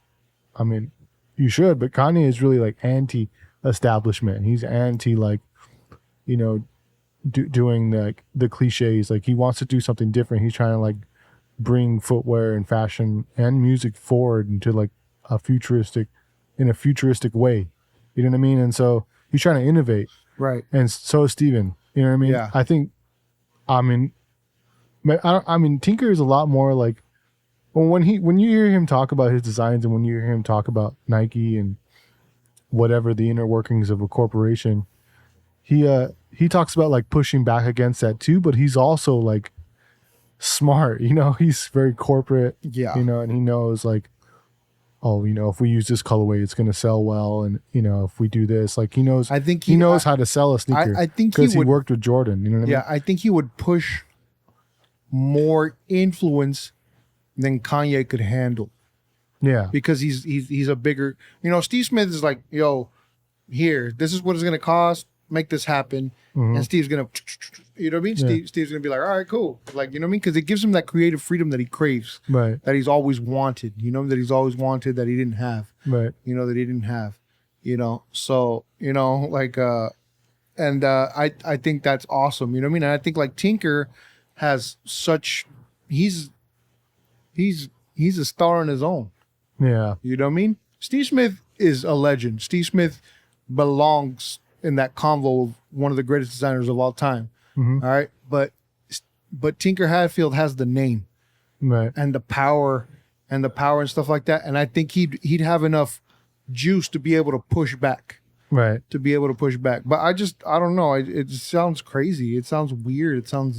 [SPEAKER 1] I mean, you should, but Kanye is really like anti-establishment. He's anti, like, doing like the cliches. Like, he wants to do something different. He's trying to like bring footwear and fashion and music forward into like in a futuristic way. You know what I mean? And so he's trying to innovate.
[SPEAKER 2] Right.
[SPEAKER 1] And so is Steven. You know what I mean?
[SPEAKER 2] Yeah.
[SPEAKER 1] I think, I mean, Tinker is a lot more like, when you hear him talk about his designs and when you hear him talk about Nike and whatever the inner workings of a corporation, he talks about like pushing back against that too, but he's also like smart, he's very corporate, and he knows like, oh, if we use this colorway, it's going to sell well. And, if we do this, like he knows,
[SPEAKER 2] I think
[SPEAKER 1] he knows how to sell a sneaker.
[SPEAKER 2] I think
[SPEAKER 1] because he worked with Jordan, you know what I mean?
[SPEAKER 2] Yeah. I think he would push more influence than Kanye could handle.
[SPEAKER 1] Yeah.
[SPEAKER 2] Because he's a bigger, Steve Smith is like, yo, here, this is what it's going to cost. Make this happen. And Steve's going to, you know what I mean?
[SPEAKER 1] Yeah.
[SPEAKER 2] Steve's going to be like, all right, cool. Like, you know what I mean? Because it gives him that creative freedom that he craves.
[SPEAKER 1] Right.
[SPEAKER 2] That he's always wanted, that he's always wanted that he didn't have.
[SPEAKER 1] Right.
[SPEAKER 2] That he didn't have, So, like, and I think that's awesome. You know what I mean? And I think like Tinker has such, he's a star on his own.
[SPEAKER 1] Yeah.
[SPEAKER 2] You know what I mean? Steve Smith is a legend. Steve Smith belongs in that convo of one of the greatest designers of all time. All right. But Tinker Hatfield has the name.
[SPEAKER 1] Right.
[SPEAKER 2] And the power and stuff like that. And I think he'd have enough juice to be able to push back.
[SPEAKER 1] Right.
[SPEAKER 2] To be able to push back. But I don't know. It just sounds crazy. It sounds weird. It sounds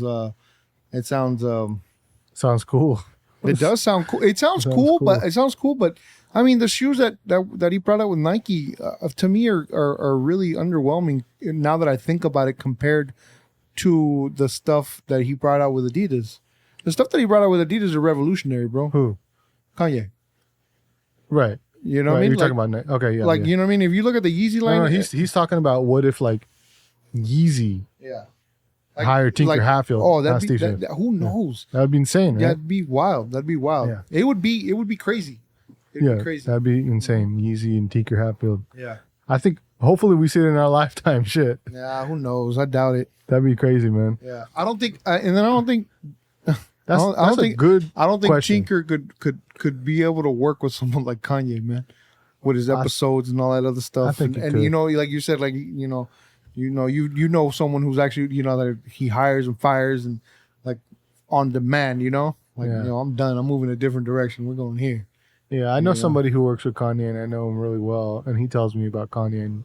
[SPEAKER 1] sounds cool.
[SPEAKER 2] It does sound cool. It sounds cool, but I mean, the shoes that he brought out with Nike, to me, are really underwhelming now that I think about it compared to the stuff that he brought out with Adidas. The stuff that he brought out with Adidas are revolutionary, bro.
[SPEAKER 1] Who?
[SPEAKER 2] Kanye.
[SPEAKER 1] Right.
[SPEAKER 2] You know what I mean?
[SPEAKER 1] You're talking about, okay, yeah.
[SPEAKER 2] Like,
[SPEAKER 1] yeah.
[SPEAKER 2] you know what I mean? If you look at the Yeezy line.
[SPEAKER 1] No, he's talking about what if like Yeezy hired Tinker Hatfield.
[SPEAKER 2] Oh, who knows?
[SPEAKER 1] That would be insane, right?
[SPEAKER 2] That'd be wild. Yeah. It would be crazy. It'd be crazy.
[SPEAKER 1] That'd be insane. Yeezy and Tinker Hatfield.
[SPEAKER 2] Yeah.
[SPEAKER 1] I think hopefully we see it in our lifetime. Shit.
[SPEAKER 2] Yeah, who knows? I doubt it.
[SPEAKER 1] That'd be crazy, man.
[SPEAKER 2] Yeah. I don't think
[SPEAKER 1] That's a good
[SPEAKER 2] I don't think
[SPEAKER 1] question.
[SPEAKER 2] Tinker could be able to work with someone like Kanye, man, with his episodes and all that other stuff.
[SPEAKER 1] I think
[SPEAKER 2] and
[SPEAKER 1] could.
[SPEAKER 2] Like you said, like you know someone who's actually that he hires and fires and like on demand. I'm done. I'm moving a different direction. We're going here.
[SPEAKER 1] Yeah, I know somebody who works with Kanye, and I know him really well, and he tells me about Kanye. And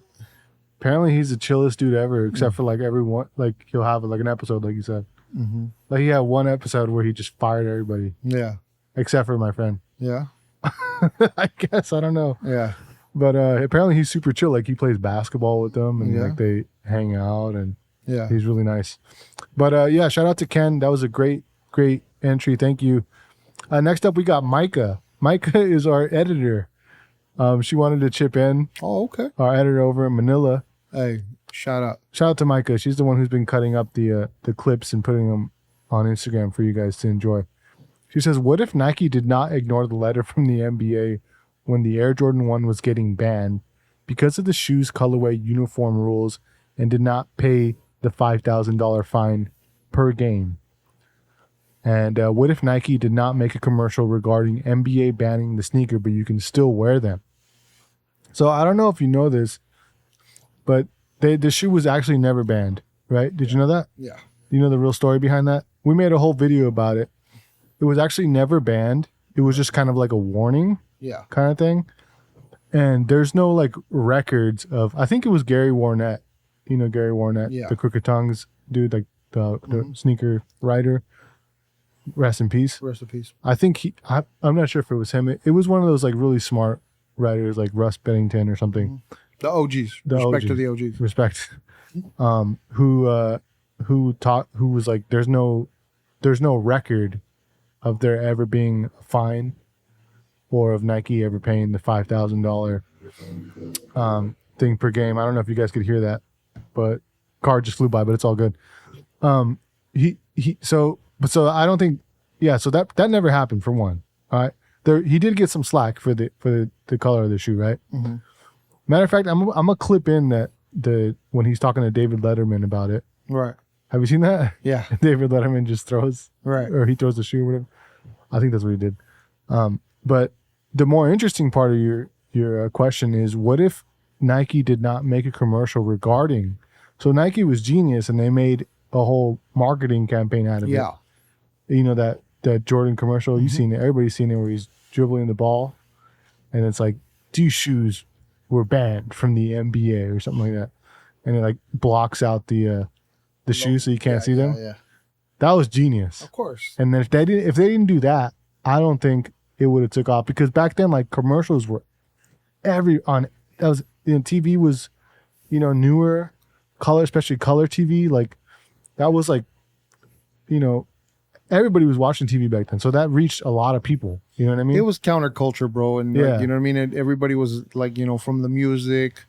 [SPEAKER 1] apparently, he's the chillest dude ever, except for like everyone. Like he'll have like an episode, like you said. Mm-hmm. Like he had one episode where he just fired everybody.
[SPEAKER 2] Yeah.
[SPEAKER 1] Except for my friend.
[SPEAKER 2] Yeah.
[SPEAKER 1] I guess I don't know.
[SPEAKER 2] Yeah.
[SPEAKER 1] But apparently he's super chill. Like he plays basketball with them, and
[SPEAKER 2] Yeah.
[SPEAKER 1] like they hang out, and
[SPEAKER 2] Yeah.
[SPEAKER 1] he's really nice. But yeah, shout out to Ken. That was a great entry. Thank you. Next up, we got Micah. Micah is our editor. She wanted to chip in.
[SPEAKER 2] Oh, okay.
[SPEAKER 1] Our editor over in Manila.
[SPEAKER 2] Hey, shout out
[SPEAKER 1] to Micah. She's the one who's been cutting up the clips and putting them on Instagram for you guys to enjoy. She says, what if Nike did not ignore the letter from the NBA when the Air Jordan 1 was getting banned because of the shoe's colorway uniform rules and did not pay the $5,000 fine per game. And what if Nike did not make a commercial regarding NBA banning the sneaker, but you can still wear them? So I don't know if you know this, but the shoe was actually never banned, right? Did you know that?
[SPEAKER 2] Yeah.
[SPEAKER 1] You know the real story behind that? We made a whole video about it. It was actually never banned. It was just kind of like a warning kind of thing. And there's no like records of, I think it was Gary Warnett. You know Gary Warnett, the Crooked Tongues dude, like the sneaker writer. Rest in peace.
[SPEAKER 2] Rest in peace.
[SPEAKER 1] I think I'm not sure if it was him. It was one of those like really smart writers like Russ Bennington or something.
[SPEAKER 2] The OGs. Respect to the OGs.
[SPEAKER 1] Respect. Who was like, there's no record of there ever being a fine or of Nike ever paying the $5,000 thing per game. I don't know if you guys could hear that, but car just flew by, but it's all good. So I don't think, so that never happened for one. All right. He did get some slack for the color of the shoe, right? Mm-hmm. Matter of fact, I'm gonna clip in that when he's talking to David Letterman about it.
[SPEAKER 2] Right.
[SPEAKER 1] Have you seen that?
[SPEAKER 2] Yeah.
[SPEAKER 1] David Letterman just throws, or he throws the shoe, or whatever. I think that's what he did. But the more interesting part of your question is, what if Nike did not make a commercial regarding? So Nike was genius, and they made a whole marketing campaign out of it.
[SPEAKER 2] Yeah.
[SPEAKER 1] You know that Jordan commercial, you've seen it. Everybody's seen it, where he's dribbling the ball, and it's like, these shoes were banned from the NBA or something like that, and it like blocks out the shoes so you can't see them.
[SPEAKER 2] Yeah.
[SPEAKER 1] That was genius.
[SPEAKER 2] Of course.
[SPEAKER 1] And then if they didn't do that, I don't think it would have took off, because back then like commercials were TV was, newer color, especially color TV, like that was like, everybody was watching TV back then. So that reached a lot of people. You know what I mean?
[SPEAKER 2] It was counterculture, bro. And like, you know what I mean? And everybody was like, from the music,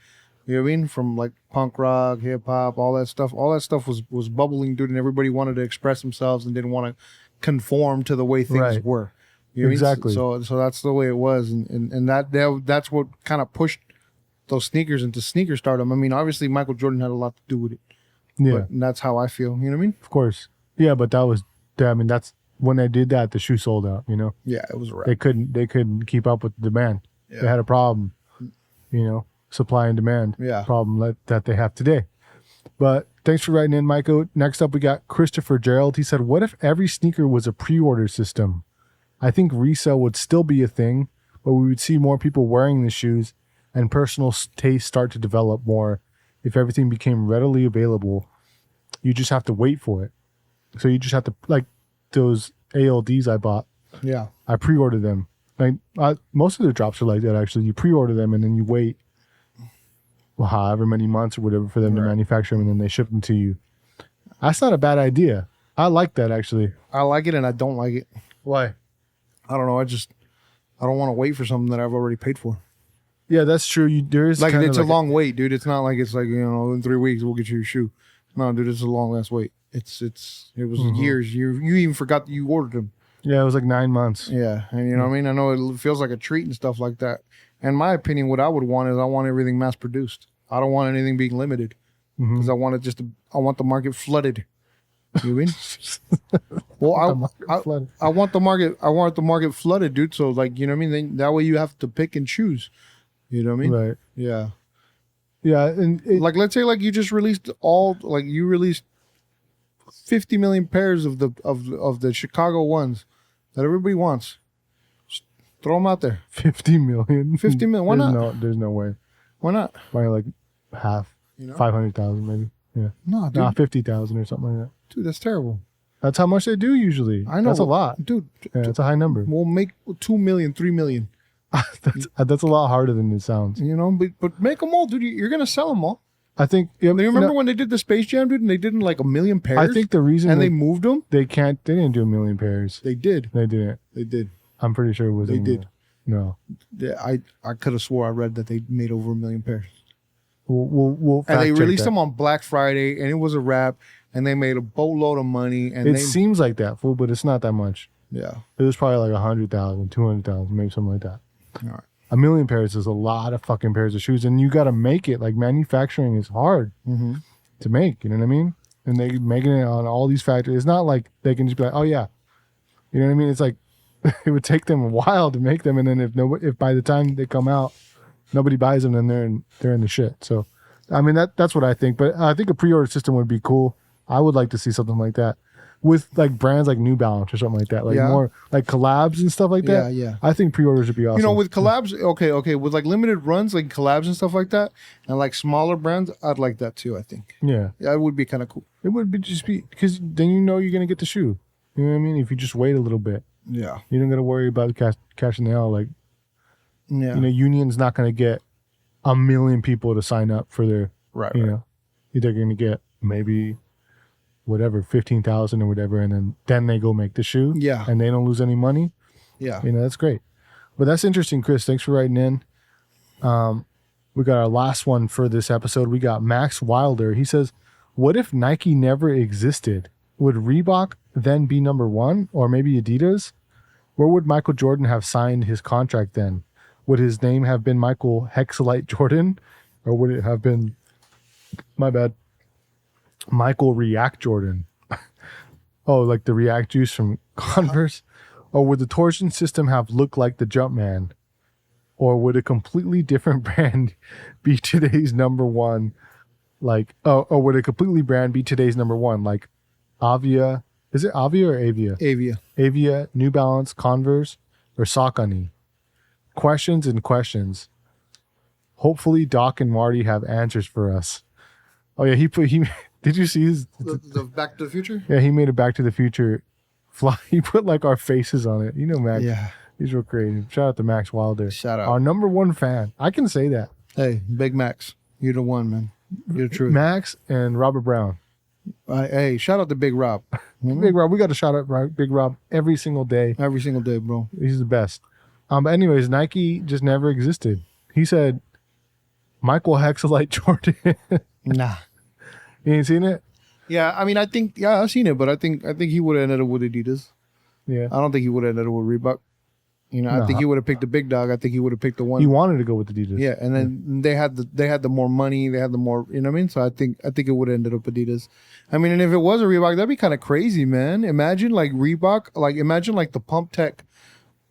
[SPEAKER 2] you know what I mean? From like punk rock, hip hop, all that stuff was bubbling, dude. And everybody wanted to express themselves and didn't want to conform to the way things were. You know
[SPEAKER 1] exactly.
[SPEAKER 2] What I mean? So that's the way it was. And that's what kind of pushed those sneakers into sneaker stardom. I mean, obviously Michael Jordan had a lot to do with it.
[SPEAKER 1] Yeah.
[SPEAKER 2] And that's how I feel. You know what I mean?
[SPEAKER 1] Of course. Yeah, but that's when they did that, the shoe sold out,
[SPEAKER 2] Yeah, it was a wrap.
[SPEAKER 1] They couldn't keep up with the demand. Yeah. They had a problem, supply and demand problem that they have today. But thanks for writing in, Michael. Next up, we got Christopher Gerald. He said, what if every sneaker was a pre-order system? I think resale would still be a thing, but we would see more people wearing the shoes and personal taste start to develop more if everything became readily available. You just have to wait for it. So you just have to, like those ALDs I bought.
[SPEAKER 2] Yeah.
[SPEAKER 1] I pre-ordered them. Like most of the drops are like that, actually. You pre-order them and then you wait however many months or whatever for them to manufacture them, and then they ship them to you. That's not a bad idea. I like that, actually.
[SPEAKER 2] I like it and I don't like it.
[SPEAKER 1] Why?
[SPEAKER 2] I don't know. I don't want to wait for something that I've already paid for.
[SPEAKER 1] Yeah, that's true. There is
[SPEAKER 2] like it's a long wait, dude. It's not like it's like, in 3 weeks we'll get you your shoe. No, dude, it's a long ass wait. It was years. You even forgot that you ordered them.
[SPEAKER 1] Yeah, it was like 9 months.
[SPEAKER 2] Yeah, and you know what I mean? I know it feels like a treat and stuff like that. In my opinion, what I would want is I want everything mass produced. I don't want anything being limited because I want the market flooded. You know what I mean? Well, I want the market flooded, dude. So like, you know what I mean? That way you have to pick and choose. You know what I mean?
[SPEAKER 1] Right.
[SPEAKER 2] Yeah.
[SPEAKER 1] Yeah, and
[SPEAKER 2] like let's say like you just released 50 million pairs of the Chicago ones that everybody wants. Just throw them out there.
[SPEAKER 1] 50 million.
[SPEAKER 2] 50 million. Why not?
[SPEAKER 1] There's no way.
[SPEAKER 2] Why not?
[SPEAKER 1] Probably like half. 500,000 maybe. Yeah.
[SPEAKER 2] No, dude.
[SPEAKER 1] 50,000 or something like that.
[SPEAKER 2] Dude, that's terrible.
[SPEAKER 1] That's how much they do usually.
[SPEAKER 2] I know.
[SPEAKER 1] That's a lot.
[SPEAKER 2] Dude.
[SPEAKER 1] Yeah, that's a high number.
[SPEAKER 2] We'll make 2 million, 3 million.
[SPEAKER 1] That's a lot harder than it sounds.
[SPEAKER 2] But make them all, dude. You're going to sell them all.
[SPEAKER 1] I think.
[SPEAKER 2] Yeah, you remember when they did the Space Jam, dude, and they did like 1 million pairs?
[SPEAKER 1] I think the reason.
[SPEAKER 2] And they moved them?
[SPEAKER 1] They didn't do 1 million pairs.
[SPEAKER 2] They did.
[SPEAKER 1] They didn't.
[SPEAKER 2] They did.
[SPEAKER 1] I'm pretty sure it was.
[SPEAKER 2] They did.
[SPEAKER 1] No.
[SPEAKER 2] Yeah, I could have swore I read that they made over 1 million pairs.
[SPEAKER 1] We'll
[SPEAKER 2] and they released them on Black Friday, and it was a wrap, and they made a boatload of money. And
[SPEAKER 1] it seems like that, but it's not that much.
[SPEAKER 2] Yeah.
[SPEAKER 1] It was probably like 100,000, 200,000, maybe something like that.
[SPEAKER 2] All right.
[SPEAKER 1] a million pairs is a lot of fucking pairs of shoes, and you got to make it. Like manufacturing is hard to make. You know what I mean? And they making it on all these factories. It's not like they can just be like, oh yeah, you know what I mean? It's like it would take them a while to make them, and then if by the time they come out, nobody buys them, then they're in the shit. So, I mean that's what I think. But I think a pre-order system would be cool. I would like to see something like that with like brands like New Balance or something like that, like more like collabs and stuff like that.
[SPEAKER 2] Yeah.
[SPEAKER 1] I think pre-orders would be awesome.
[SPEAKER 2] You know, with collabs, okay, with like limited runs, like collabs and stuff like that, and like smaller brands, I'd like that too. I think.
[SPEAKER 1] Yeah,
[SPEAKER 2] it would be kind of cool.
[SPEAKER 1] It would be just because then you know you're gonna get the shoe. You know what I mean? If you just wait a little bit, you don't got to worry about cash in the L. Like, you know, Union's not gonna get 1 million people to sign up for their you know, they're gonna get maybe whatever 15,000 or whatever, and then they go make the shoe. Yeah, and they don't lose any money. Yeah, you know, that's great. But that's interesting, Chris. Thanks for writing in. We got our last one for this episode. We got Max Wilder. He says, "What if Nike never existed? Would Reebok then be number one, or maybe Adidas? Where would Michael Jordan have signed his contract then? Would his name have been Michael Hexalite Jordan, or would it have been, my bad, Michael React Jordan?" Oh, like the React juice from Converse? Or would the torsion system have looked like the Jumpman? Or would a completely different brand be today's number one? Like, or would a completely brand be today's number one? Like Avia, is it Avia or Avia? Avia, New Balance, Converse, or Saucony? Questions and questions. Hopefully Doc and Marty have answers for us. Oh yeah, he did you see his
[SPEAKER 2] the Back to the Future?
[SPEAKER 1] Yeah, he made a Back to the Future fly. He put like our faces on it. You know, Max. Yeah, he's real creative. Shout out to Max Wilder. Shout out, our number one fan. I can say that.
[SPEAKER 2] Hey, Big Max, you're the one, man. You're the truth.
[SPEAKER 1] Max and Robert Brown.
[SPEAKER 2] Hey, shout out to Big Rob.
[SPEAKER 1] Big Rob, we got to shout out Big Rob every single day.
[SPEAKER 2] Every single day, bro.
[SPEAKER 1] He's the best. But anyways, Nike just never existed. He said, Michael Hexalite Jordan.
[SPEAKER 2] Nah.
[SPEAKER 1] You ain't seen it?
[SPEAKER 2] Yeah, I mean, I think, I've seen it, but I think he would have ended up with Adidas. Yeah. I don't think he would have ended up with Reebok. You know, I think he would have picked the big dog. I think he would have picked the one.
[SPEAKER 1] He wanted to go with Adidas.
[SPEAKER 2] Yeah, and then they had the more money. They had the more, you know what I mean? So I think it would have ended up Adidas. I mean, and if it was a Reebok, that'd be kind of crazy, man. Imagine like Reebok, imagine like the pump tech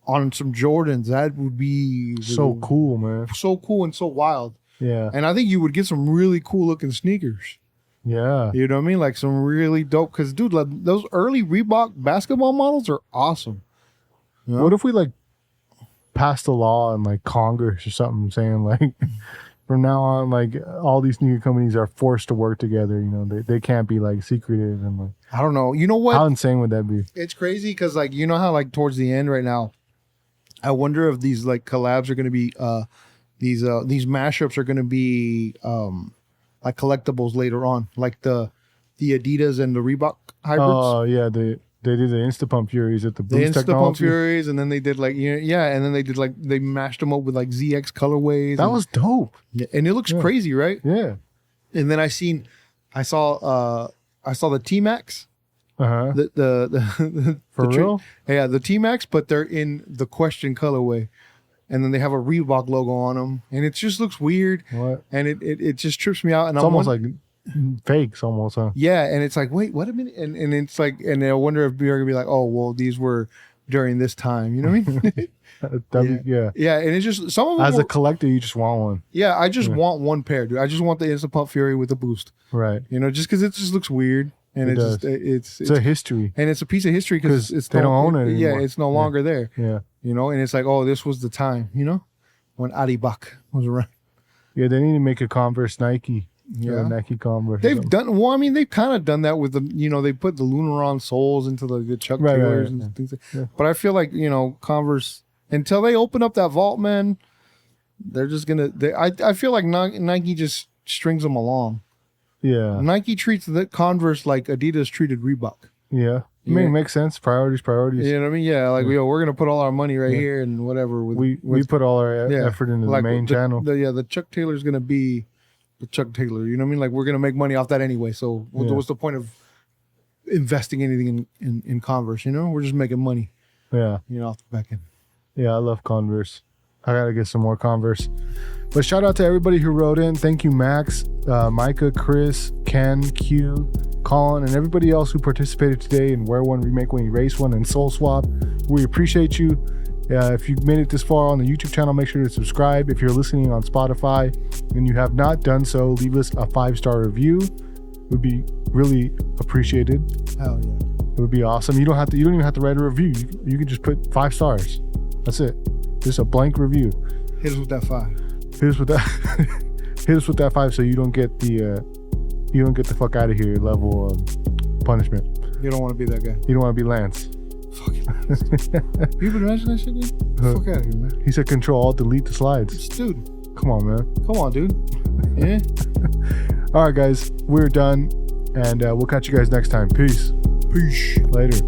[SPEAKER 2] on some Jordans. That would be
[SPEAKER 1] so cool, man.
[SPEAKER 2] So cool and so wild.
[SPEAKER 1] Yeah.
[SPEAKER 2] And I think you would get some really cool looking sneakers.
[SPEAKER 1] Yeah.
[SPEAKER 2] You know what I mean? Like some really dope, because dude, like, those early Reebok basketball models are awesome.
[SPEAKER 1] You know? What if we like passed a law in like Congress or something saying like from now on, like all these sneaker companies are forced to work together, you know, they can't be like secretive and like,
[SPEAKER 2] I don't know. You know what?
[SPEAKER 1] How insane would that be?
[SPEAKER 2] It's crazy because like, you know how like towards the end right now, I wonder if these like collabs are going to be, these mashups are going to be like collectibles later on, like the Adidas and the Reebok hybrids.
[SPEAKER 1] Oh yeah, they did the Instapump Furies at the Boost Technology.
[SPEAKER 2] Instapump Furies, and then they did like and then they did like they mashed them up with like ZX colorways.
[SPEAKER 1] That was dope.
[SPEAKER 2] Yeah, and it looks crazy, right?
[SPEAKER 1] Yeah.
[SPEAKER 2] And then I saw the T Max.
[SPEAKER 1] Uh-huh.
[SPEAKER 2] The
[SPEAKER 1] For real?
[SPEAKER 2] Yeah, the T Max, but they're in the question colorway. And then they have a Reebok logo on them, and it just looks weird.
[SPEAKER 1] What?
[SPEAKER 2] And it just trips me out. And
[SPEAKER 1] it's almost like fakes, almost, huh?
[SPEAKER 2] Yeah, and it's like, wait, what a minute, and it's like, and I wonder if you're gonna be like, oh, well, these were during this time, you know what I mean? Yeah, and it's just some of them.
[SPEAKER 1] As a collector, you just want one.
[SPEAKER 2] Yeah, I just want one pair, dude. I just want the Instapump Fury with the boost,
[SPEAKER 1] right?
[SPEAKER 2] You know, just because it just looks weird, and it's
[SPEAKER 1] a history,
[SPEAKER 2] and it's a piece of history because
[SPEAKER 1] they don't own it anymore.
[SPEAKER 2] Yeah, it's no longer there.
[SPEAKER 1] Yeah.
[SPEAKER 2] You know, and it's like, oh, this was the time, you know, when Adibak was around.
[SPEAKER 1] Yeah, they need to make a Converse Nike. Yeah, Nike Converse.
[SPEAKER 2] They've done, well, I mean, they've kind of done that with the, you know, they put the Lunaron soles into the Chuck Taylors and things. But I feel like, you know, Converse, until they open up that vault, man, they're just going to, I feel like Nike just strings them along.
[SPEAKER 1] Yeah.
[SPEAKER 2] Nike treats the Converse like Adidas treated Reebok.
[SPEAKER 1] Yeah. I mean, it makes sense. Priorities.
[SPEAKER 2] You know what I mean? Yeah, like we're gonna put all our money right here and whatever.
[SPEAKER 1] We put all our effort into like the main channel.
[SPEAKER 2] The Chuck Taylor's gonna be the Chuck Taylor. You know what I mean? Like we're gonna make money off that anyway. So what's the point of investing anything in Converse? You know, we're just making money.
[SPEAKER 1] Yeah,
[SPEAKER 2] you know, off the back end.
[SPEAKER 1] Yeah, I love Converse. I gotta get some more Converse. But shout out to everybody who wrote in. Thank you, Max, Micah, Chris, Ken, Q, Colin, and everybody else who participated today in Wear One, Remake One, Erase One, and SoleSwap. We appreciate you. If you've made it this far on the YouTube channel, make sure to subscribe. If you're listening on Spotify and you have not done so, leave us a 5-star review. It would be really appreciated.
[SPEAKER 2] Hell yeah.
[SPEAKER 1] It would be awesome. You don't even have to write a review. You can just put 5 stars. That's it. Just a blank review.
[SPEAKER 2] Hit us with that 5.
[SPEAKER 1] Hit us with that. Hit us with that 5 so you don't get the fuck out of here level of punishment.
[SPEAKER 2] You don't want to be that guy.
[SPEAKER 1] You don't want to be Lance.
[SPEAKER 2] Fucking Lance. You been imagine that shit, dude? Fuck out of here, man.
[SPEAKER 1] He said Control Alt Delete the slides.
[SPEAKER 2] Dude.
[SPEAKER 1] Come on, man.
[SPEAKER 2] Come on, dude. Yeah.
[SPEAKER 1] All right, guys. We're done, and we'll catch you guys next time. Peace.
[SPEAKER 2] Peace.
[SPEAKER 1] Later.